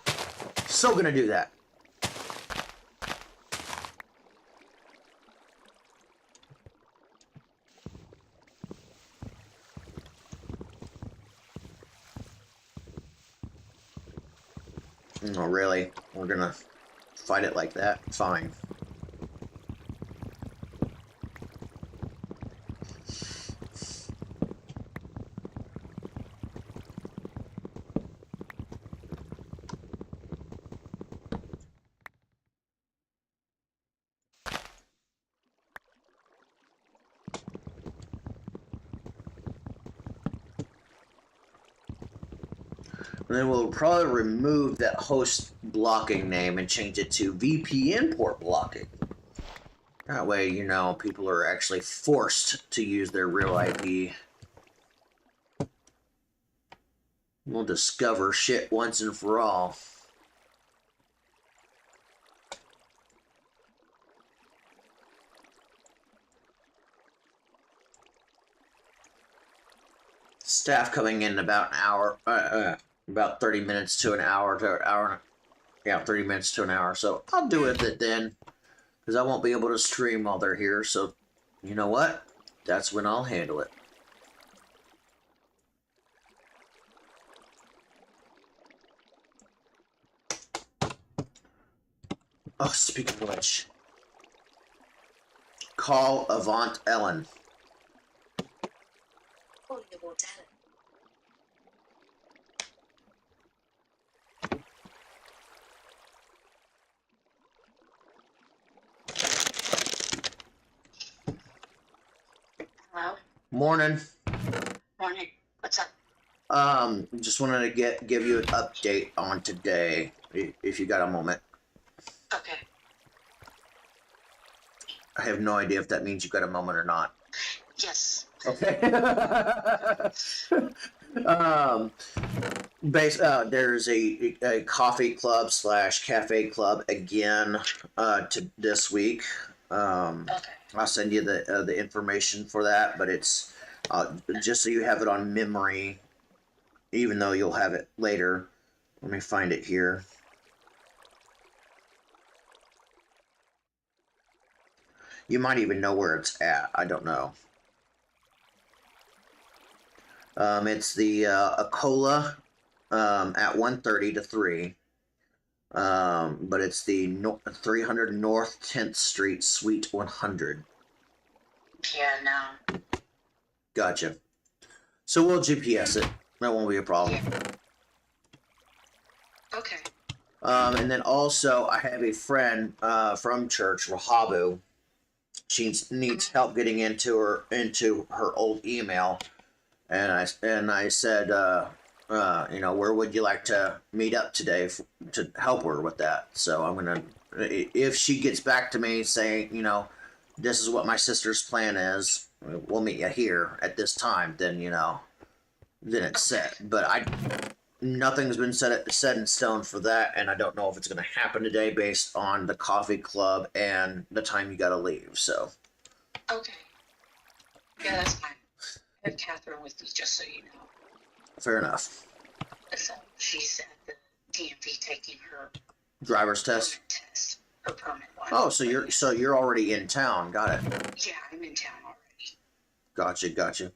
So gonna do that. Oh, really? We're gonna fight it like that? Fine. And then we'll probably remove that host blocking name and change it to VPN port blocking. That way, you know, people are actually forced to use their real IP. We'll discover shit once and for all. Staff coming in about an hour, about 30 minutes to an hour to an hour. Yeah, 30 minutes to an hour. So I'll do it then, because I won't be able to stream while they're here. So, you know what? That's when I'll handle it. Oh, speaking of which, call Avant Ellen. Calling Avant Ellen. Hello? Morning. Morning. What's up? Just wanted to give you an update on today, if you got a moment. Okay. I have no idea if that means you've got a moment or not. Yes. Okay. um, there's a coffee club / cafe club again to this week. Okay. I'll send you the information for that, but it's just so you have it on memory, even though you'll have it later. Let me find it here. You might even know where it's at. I don't know. It's the Acola at 1:30 to 3. But it's the 300 North 10th Street, Suite 100. Yeah, no. Gotcha. So we'll GPS it. That won't be a problem. Yeah. Okay. And then also, I have a friend from church, Rahabu. She needs help getting into her old email, and I said, where would you like to meet up today to help her with that? So I'm gonna, if she gets back to me saying, this is what my sister's plan is, we'll meet you here at this time, then then it's set. But nothing's been set in stone for that, and I don't know if it's going to happen today based on the coffee club and the time you got to leave. So. Okay. Yeah, that's fine. I have Catherine with me, just so you know. Fair enough. So she's at the DMV taking her Driver's test. Her permit one. Oh, so you're already in town. Got it. Yeah, I'm in town already. Gotcha.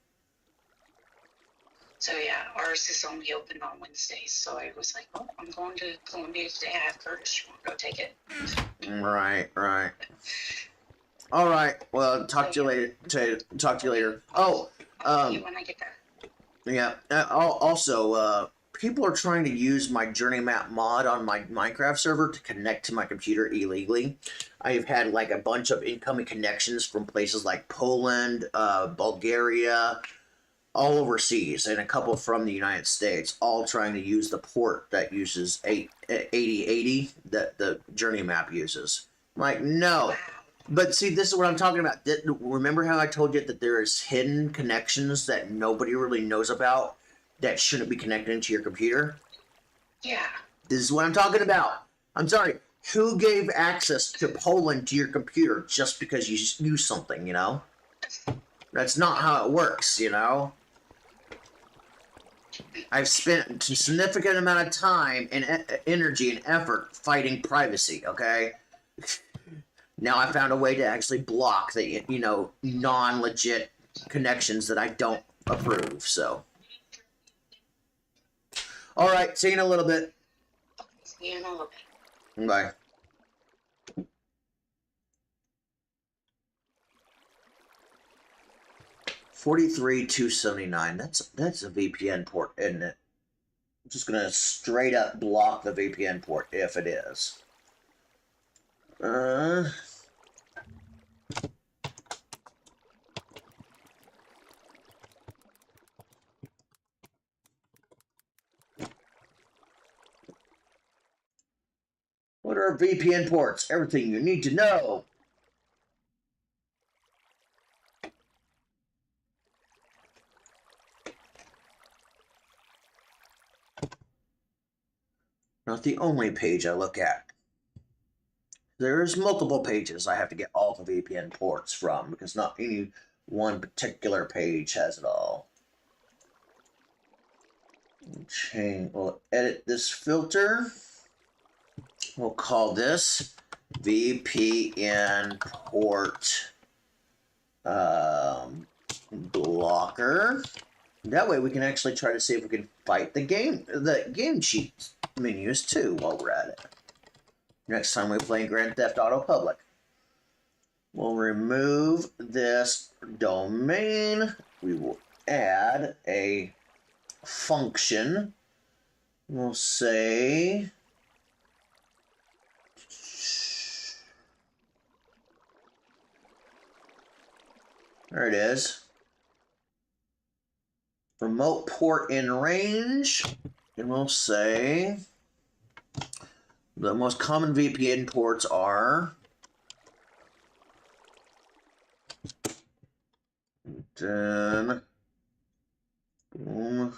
So yeah, ours is only open on Wednesdays. So I was like, oh, I'm going to Columbia today. I have Curtis. You want to go take it? Right. All right. Well, talk to you later. Oh, when I get there. Yeah. Also, people are trying to use my journey map mod on my Minecraft server to connect to my computer illegally. I've had like a bunch of incoming connections from places like Poland, Bulgaria, all overseas, and a couple from the United States, all trying to use the port that uses 8080 that the journey map uses. I'm like, no. Wow. But see, this is what I'm talking about. Remember how I told you that there is hidden connections that nobody really knows about that shouldn't be connected into your computer? Yeah. This is what I'm talking about. I'm sorry. Who gave access to Poland to your computer just because you use something, That's not how it works, I've spent a significant amount of time and energy and effort fighting privacy, okay? Now I found a way to actually block the, non-legit connections that I don't approve, so. All right, see you in a little bit. See you in a little bit. Bye. $43,279. That's a VPN port, isn't it? I'm just gonna straight up block the VPN port if it is. What are VPN ports? Everything you need to know. Not the only page I look at. There's multiple pages I have to get all the VPN ports from because not any one particular page has it all. We'll edit this filter. We'll call this VPN port blocker. That way we can actually try to see if we can fight the game cheat menus too while we're at it. Next time we play Grand Theft Auto Public. We'll remove this domain. We will add a function. We'll say there it is. Remote port in range. And we'll say The most common VPN ports are then boom.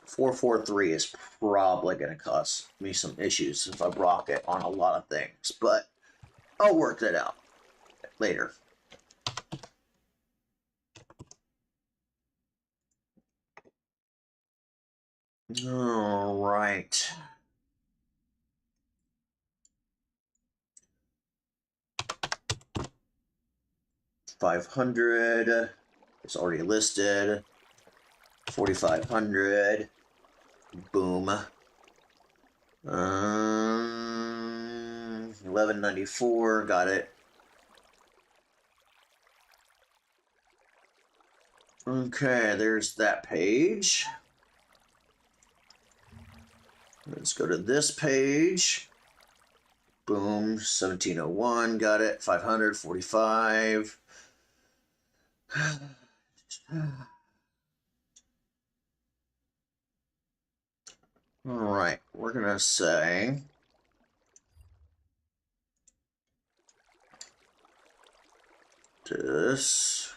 .443 is probably going to cause me some issues if I block it on a lot of things, but I'll work that out later. All right. $500 is already listed. 4,500. Boom. 1194. Got it. Okay, there's that page. Let's go to this page. Boom, 1701, got it. 545. All right, we're gonna say this.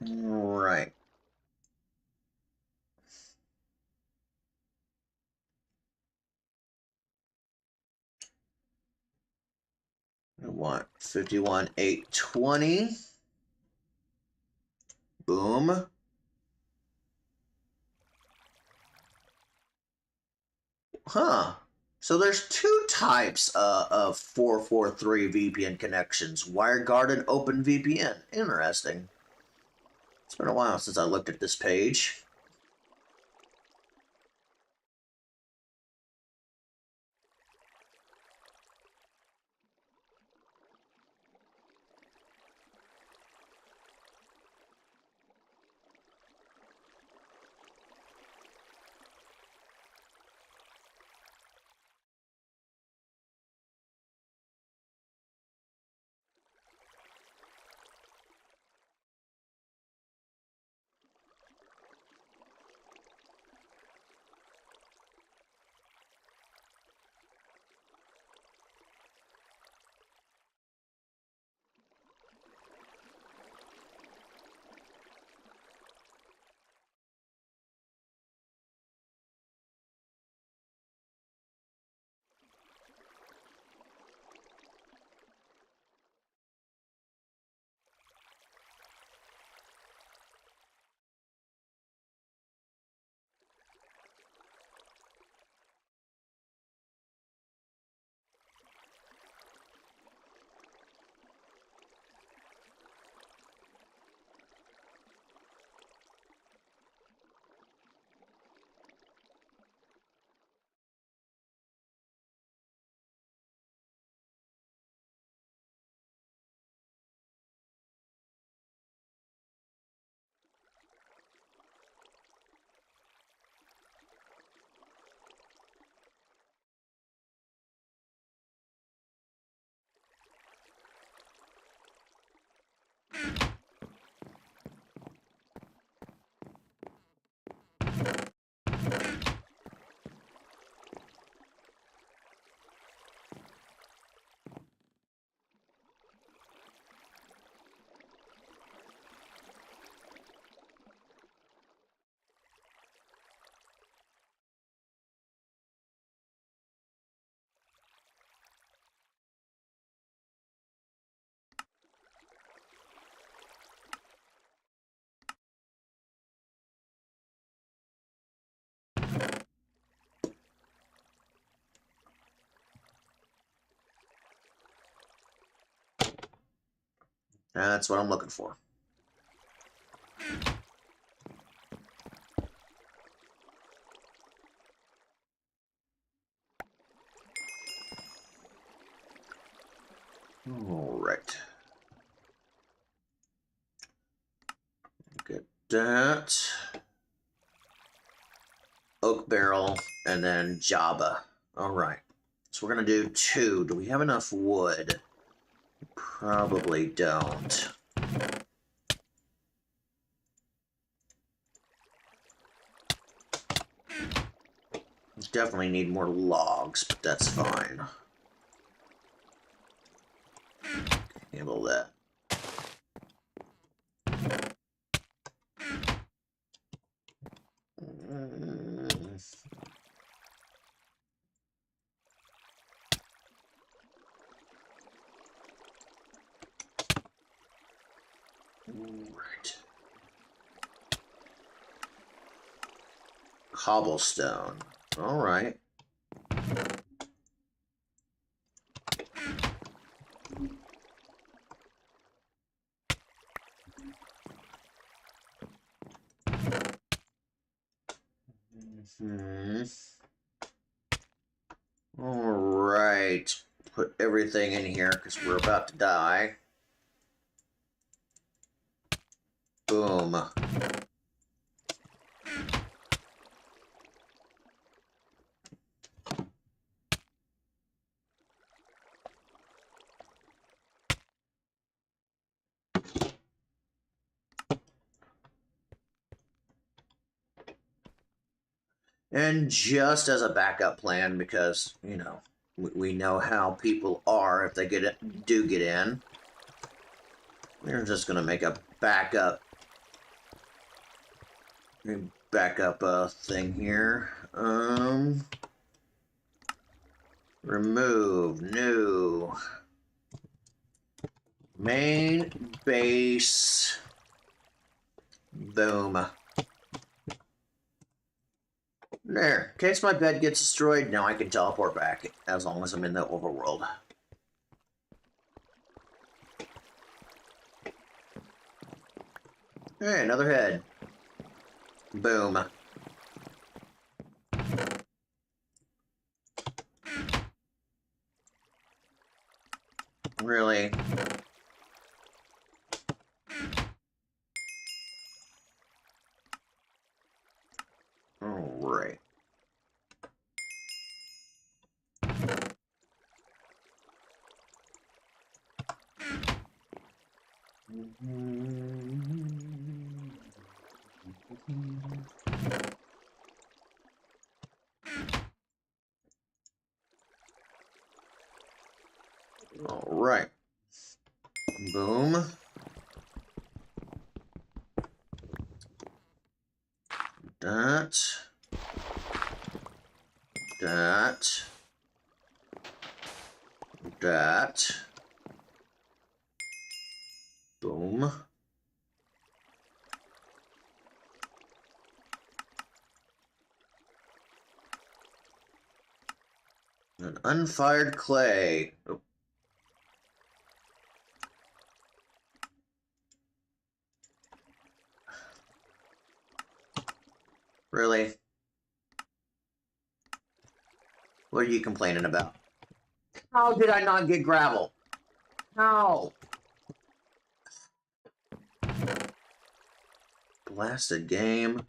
All right. I want 51,820. Boom. Huh. So there's two types of 443 VPN connections. WireGuard and OpenVPN. Interesting. It's been a while since I looked at this page. That's what I'm looking for. All right. Get that. Oak barrel. and then Jabba. All right. So we're going to do 2. Do we have enough wood? Probably don't. Definitely need more logs, but that's fine. Handle that. Right. Cobblestone. All right. All right. Put everything in here because we're about to die. Boom. And just as a backup plan, because, you know, we know how people are if they do get in. We're just going to make a backup thing here. Remove, new. Main base. Boom. There. In case my bed gets destroyed, now I can teleport back as long as I'm in the overworld. Hey, another head. Boom. Really? All right. All right. Boom. That. That. That. Boom. An unfired clay. Oh. Really? What are you complaining about? How did I not get gravel? How? Blasted game.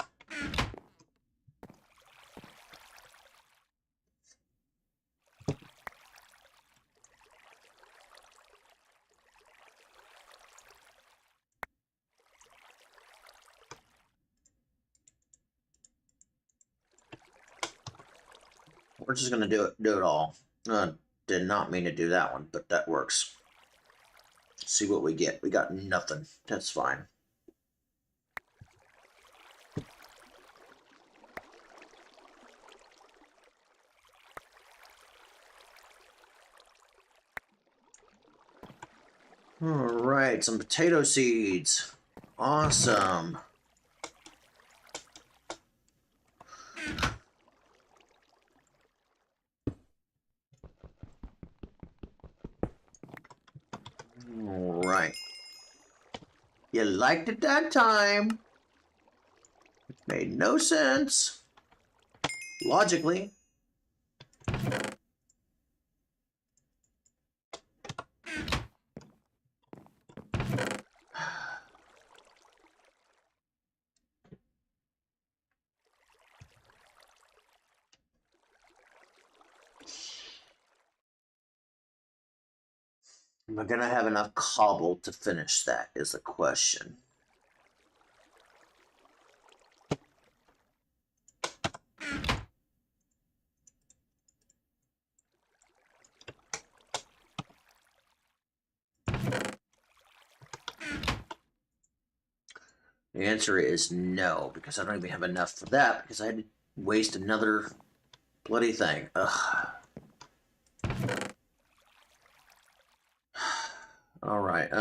We're just gonna do it all. Did not mean to do that one, but that works. See what we get. We got nothing. That's fine. All right, some potato seeds. Awesome. All right. You liked it that time. It made no sense. Logically. Am I gonna have enough cobble to finish that is the question. The answer is no, because I don't even have enough for that, because I had to waste another bloody thing. Ugh. All right.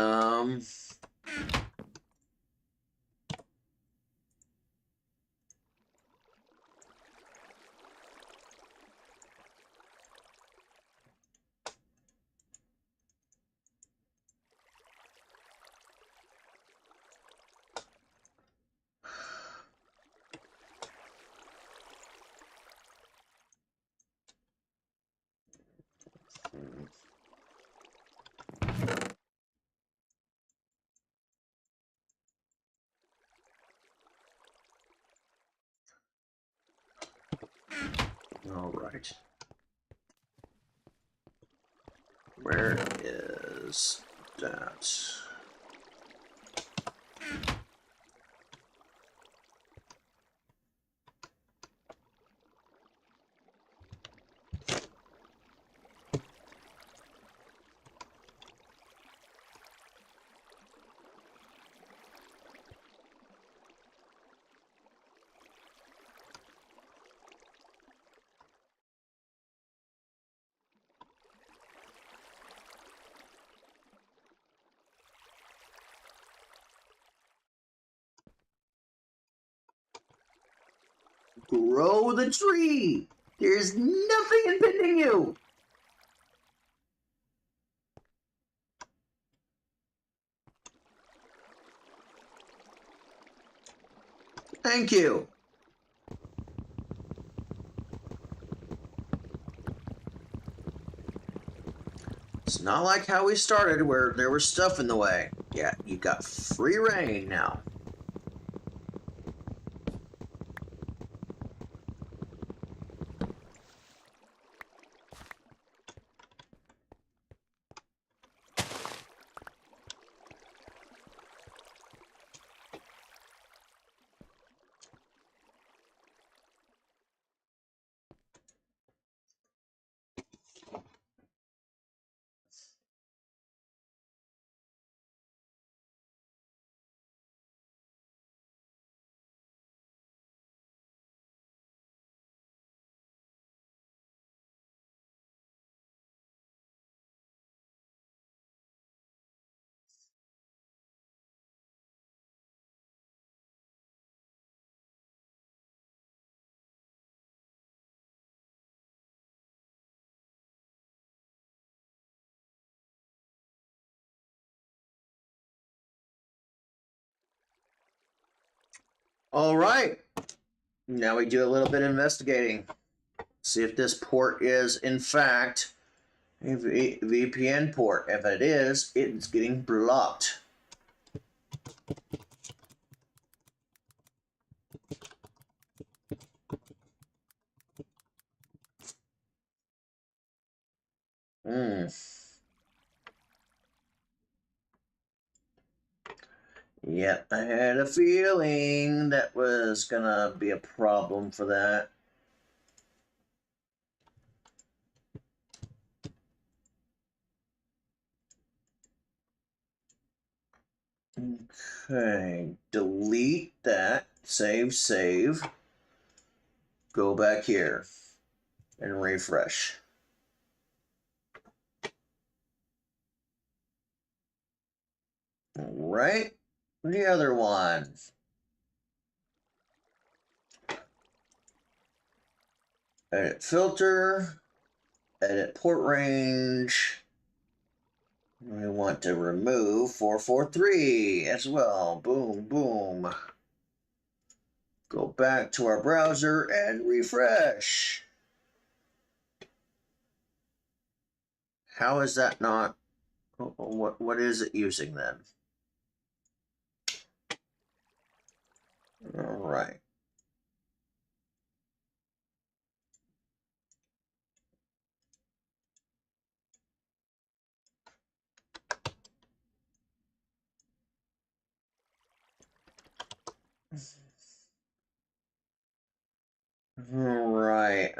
All right. Where is that? Grow the tree! There's nothing impeding you! Thank you. It's not like how we started where there was stuff in the way. Yeah, you got free reign now. All right. Now we do a little bit of investigating. See if this port is, in fact, a VPN port. If it is, it's getting blocked. Hmm. Yep, I had a feeling that was gonna be a problem for that. Okay, delete that, save, go back here and refresh. All right, the other one. Edit filter, edit port range. We want to remove 443 as well. Boom, boom. Go back to our browser and refresh. How is that not? What is it using then? All right. All right.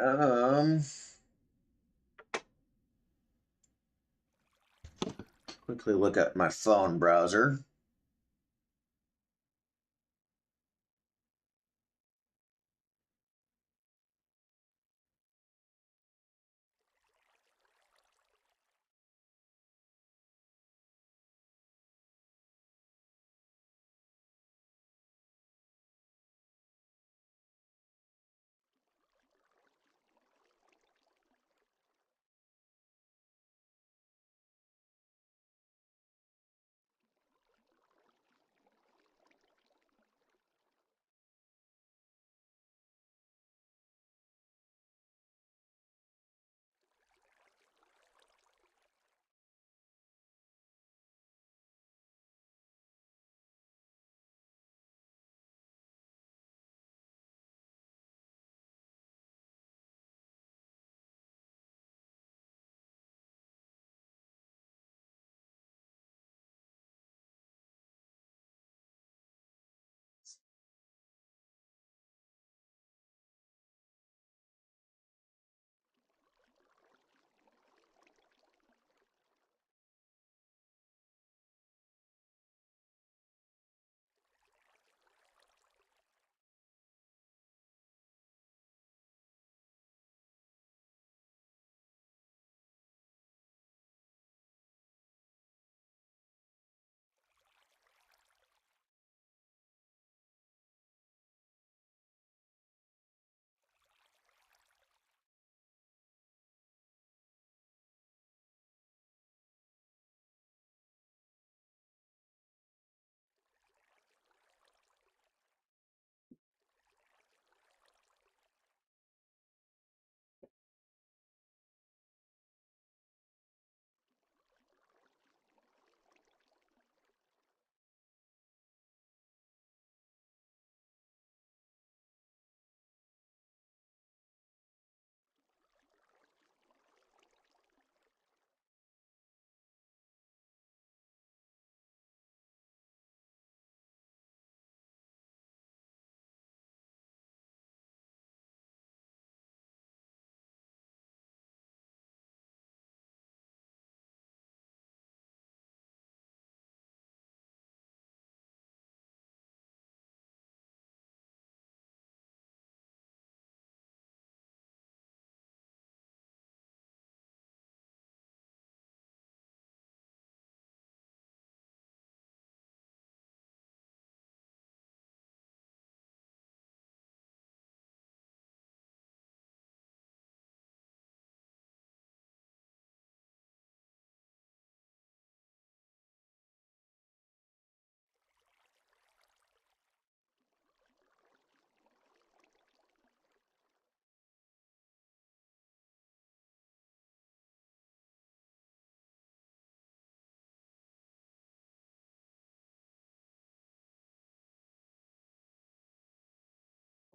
Quickly look at my phone browser.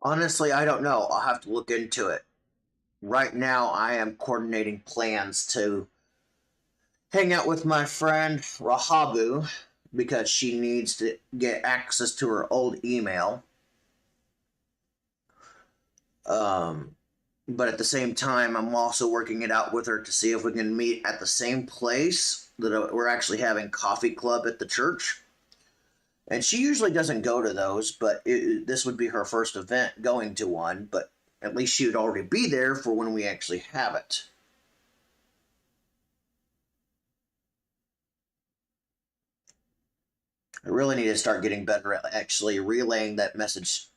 Honestly, I don't know. I'll have to look into it. Right now, I am coordinating plans to hang out with my friend Rahabu because she needs to get access to her old email. Um, but at the same time, I'm also working it out with her to see if we can meet at the same place that we're actually having coffee club at the church. And she usually doesn't go to those, but this would be her first event going to one. But at least she would already be there for when we actually have it. I really need to start getting better at actually relaying that message,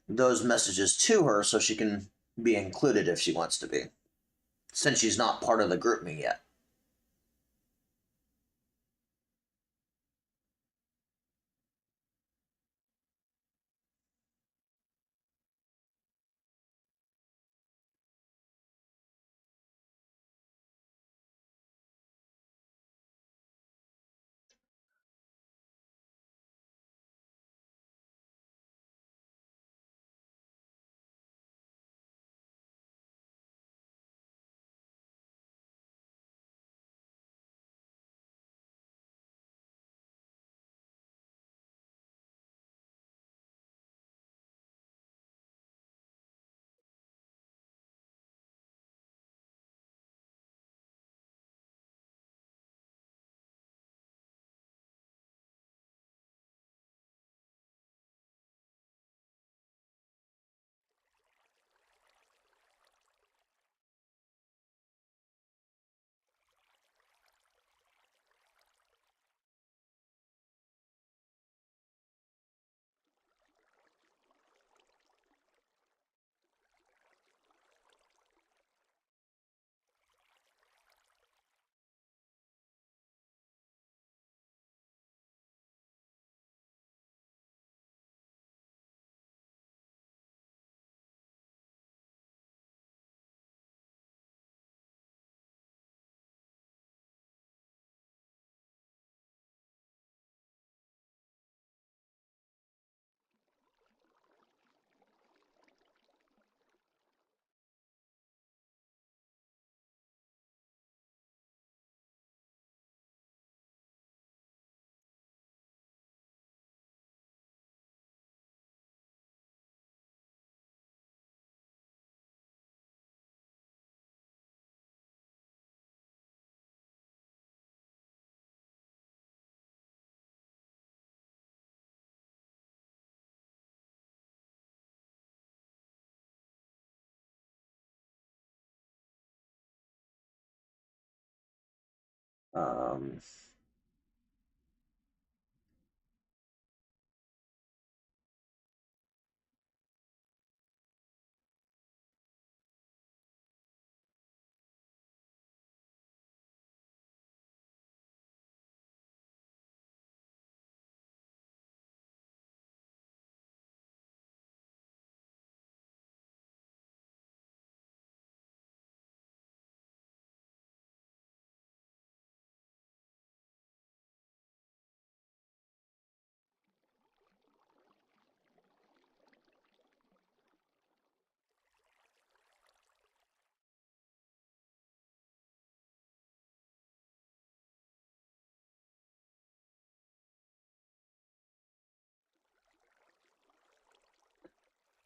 those messages to her so she can be included if she wants to be, since she's not part of the group me yet. Um,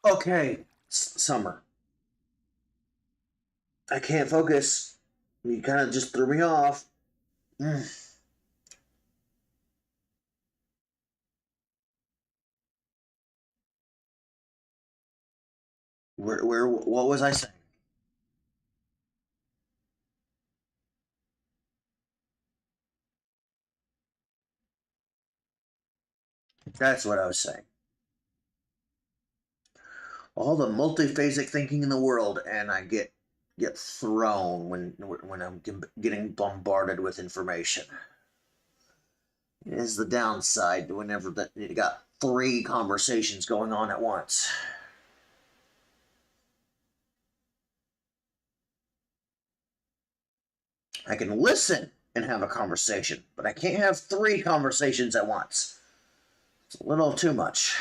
okay, Summer. I can't focus. You kind of just threw me off. Mm. What was I saying? That's what I was saying. All the multiphasic thinking in the world, and I get thrown when I'm getting bombarded with information. It is the downside whenever that you got three conversations going on at once. I can listen and have a conversation, but I can't have three conversations at once. It's a little too much.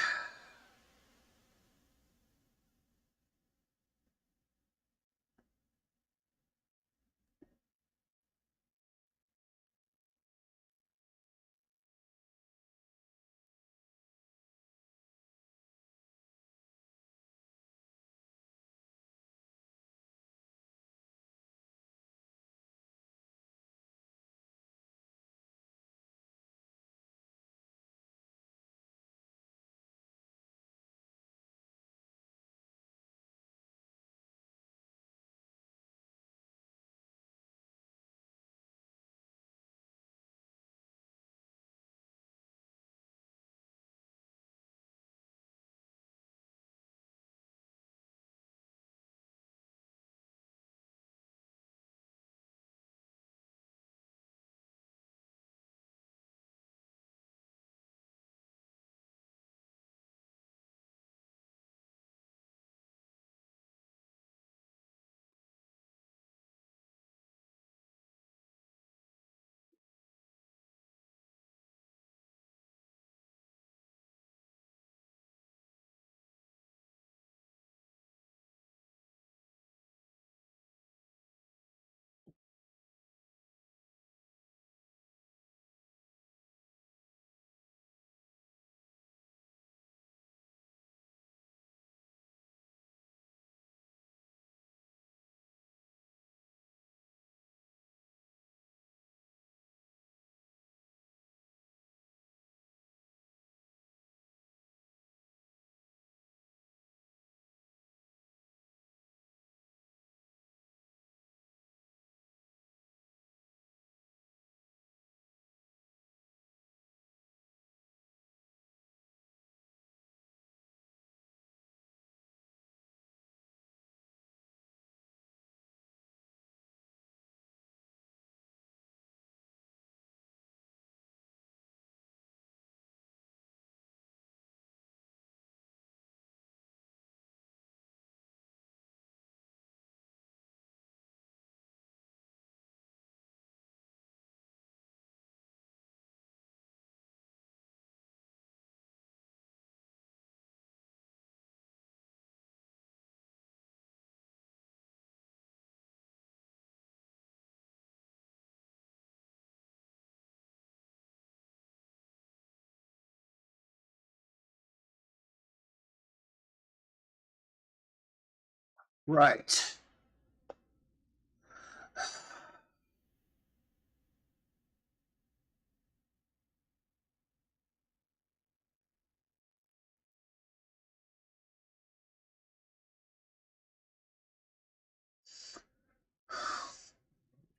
Right.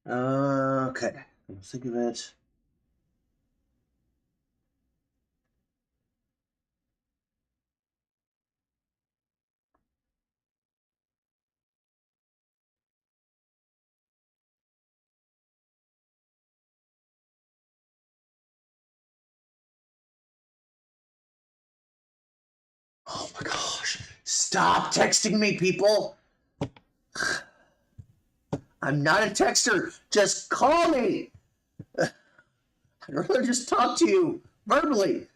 Okay. Think of it. Oh my gosh. Stop texting me, people. I'm not a texter. Just call me. I'd rather just talk to you verbally.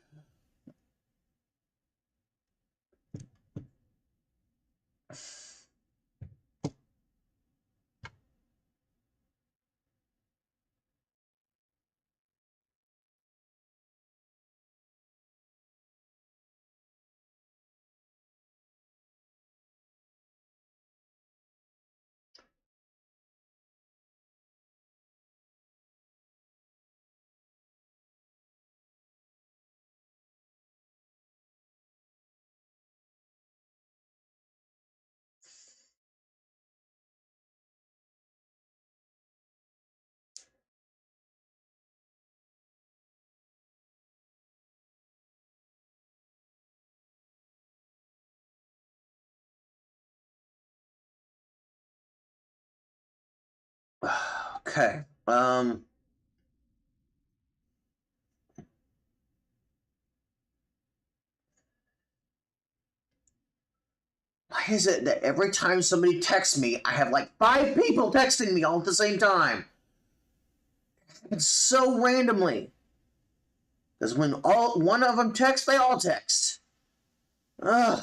Okay. Why is it that every time somebody texts me, I have like 5 people texting me all at the same time? It's so randomly. Because when one of them texts, they all text. Ugh.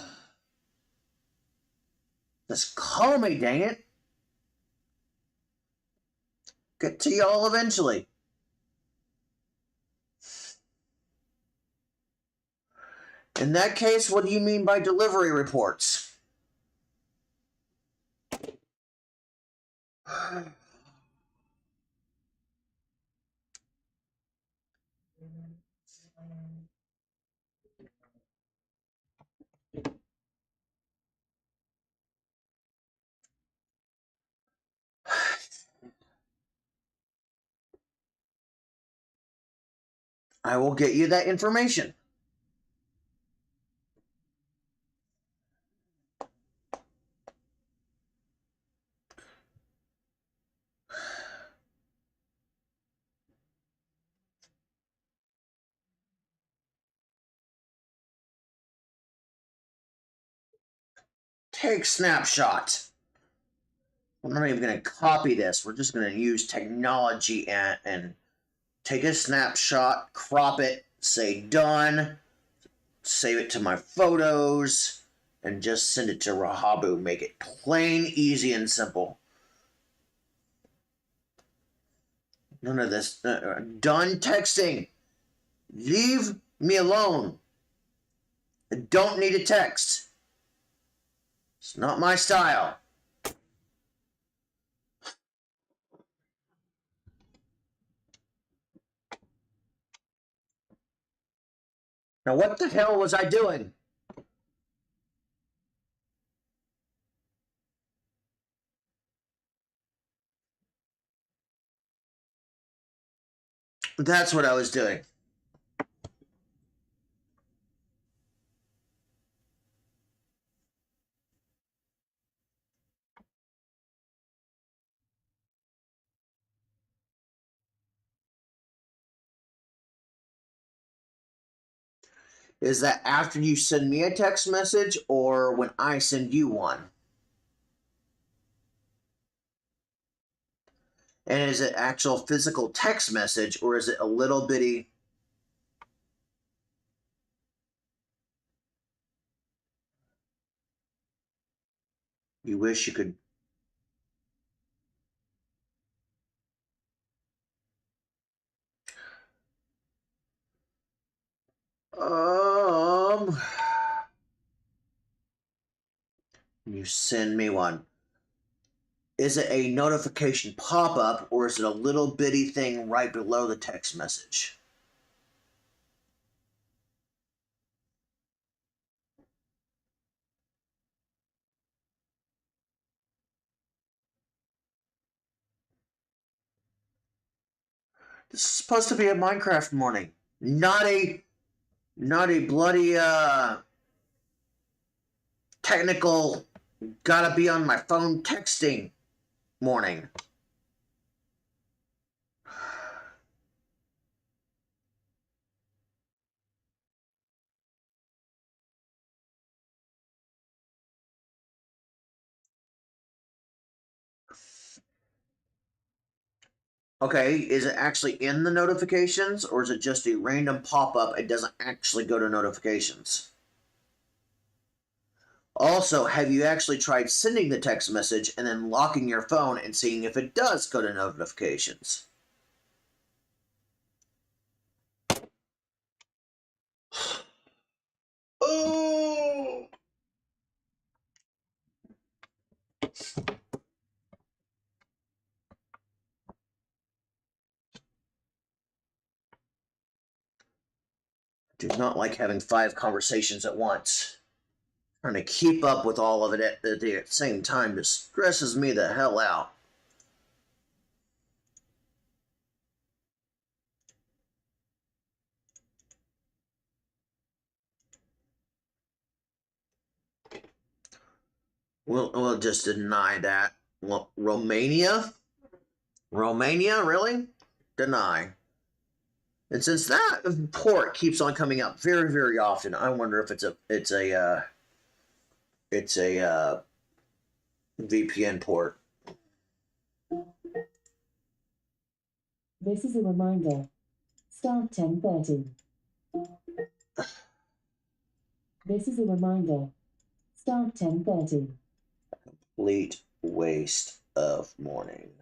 Just call me, dang it. Get to y'all eventually. In that case, what do you mean by delivery reports? I will get you that information. Take snapshot. We're not even going to copy this. We're just going to use technology and take a snapshot, crop it, say done, save it to my photos, and just send it to Rahabu. Make it plain, easy, and simple. None of this. Done texting. Leave me alone. I don't need a text. It's not my style. Now, what the hell was I doing? That's what I was doing. Is that after you send me a text message or when I send you one? And is it actual physical text message or is it a little bitty? You wish you could. Um, you send me one. Is it a notification pop up or is it a little bitty thing right below the text message? This is supposed to be a Minecraft morning, not a bloody technical gotta be on my phone texting morning. Okay, is it actually in the notifications, or is it just a random pop-up? It doesn't actually go to notifications. Also, have you actually tried sending the text message and then locking your phone and seeing if it does go to notifications? Oh! Do not like having 5 conversations at once. Trying to keep up with all of it at the same time just stresses me the hell out. We'll just deny that. Well, Romania? Romania, really? Deny. And since that port keeps on coming up very, very often, I wonder if it's a VPN port. This is a reminder. Start 10:30. This is a reminder. Start 10:30. Complete waste of morning.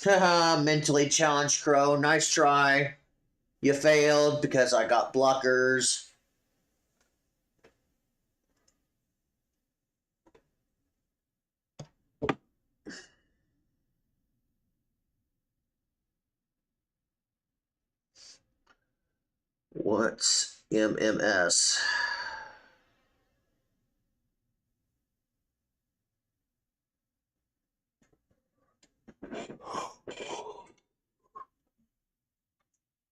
Mentally challenged crow. Nice try. You failed because I got blockers. What's MMS?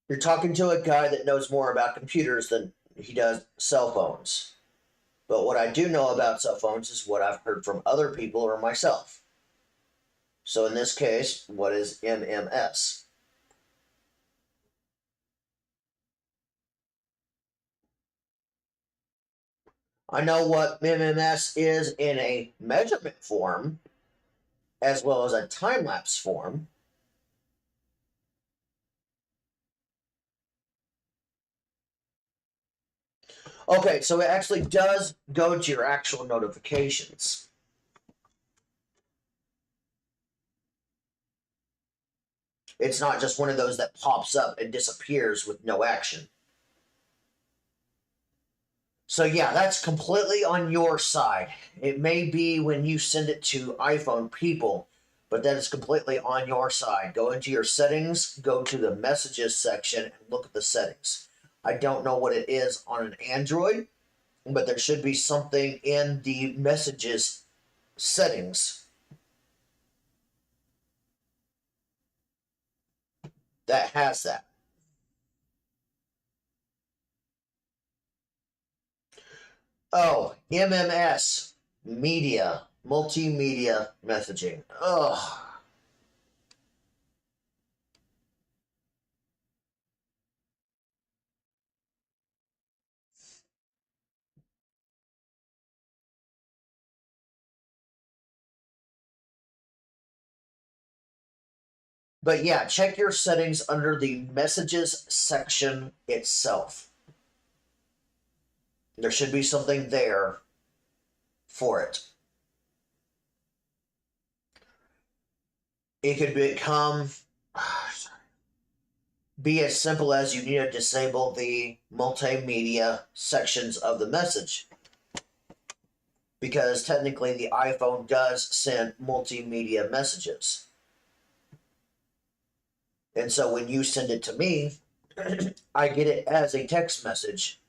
You're talking to a guy that knows more about computers than he does cell phones. But what I do know about cell phones is what I've heard from other people or myself. So in this case, what is MMS? I know what MMS is in a measurement form, as well as a time-lapse form. Okay, so it actually does go to your actual notifications. It's not just one of those that pops up and disappears with no action. So yeah, that's completely on your side. It may be when you send it to iPhone people, but that is completely on your side. Go into your settings, go to the messages section, and look at the settings. I don't know what it is on an Android, but there should be something in the messages settings that has that. Oh, MMS, media, multimedia messaging. Ugh. But yeah, check your settings under the messages section itself. There should be something there for it. It could be as simple as you need to disable the multimedia sections of the message. Because technically the iPhone does send multimedia messages. And so when you send it to me, I get it as a text message,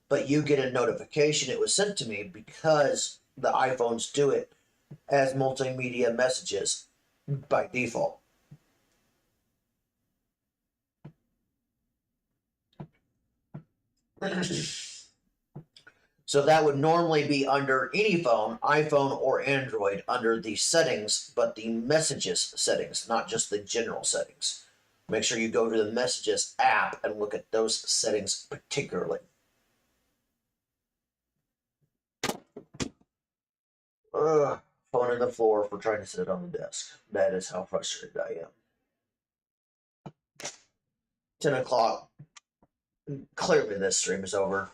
but you get a notification it was sent to me because the iPhones do it as multimedia messages by default. So that would normally be under any phone, iPhone or Android, under the settings, but the messages settings, not just the general settings. Make sure you go to the messages app and look at those settings particularly. Ugh, phone on the floor for trying to sit on the desk. That is how frustrated I am. 10 o'clock. Clearly this stream is over.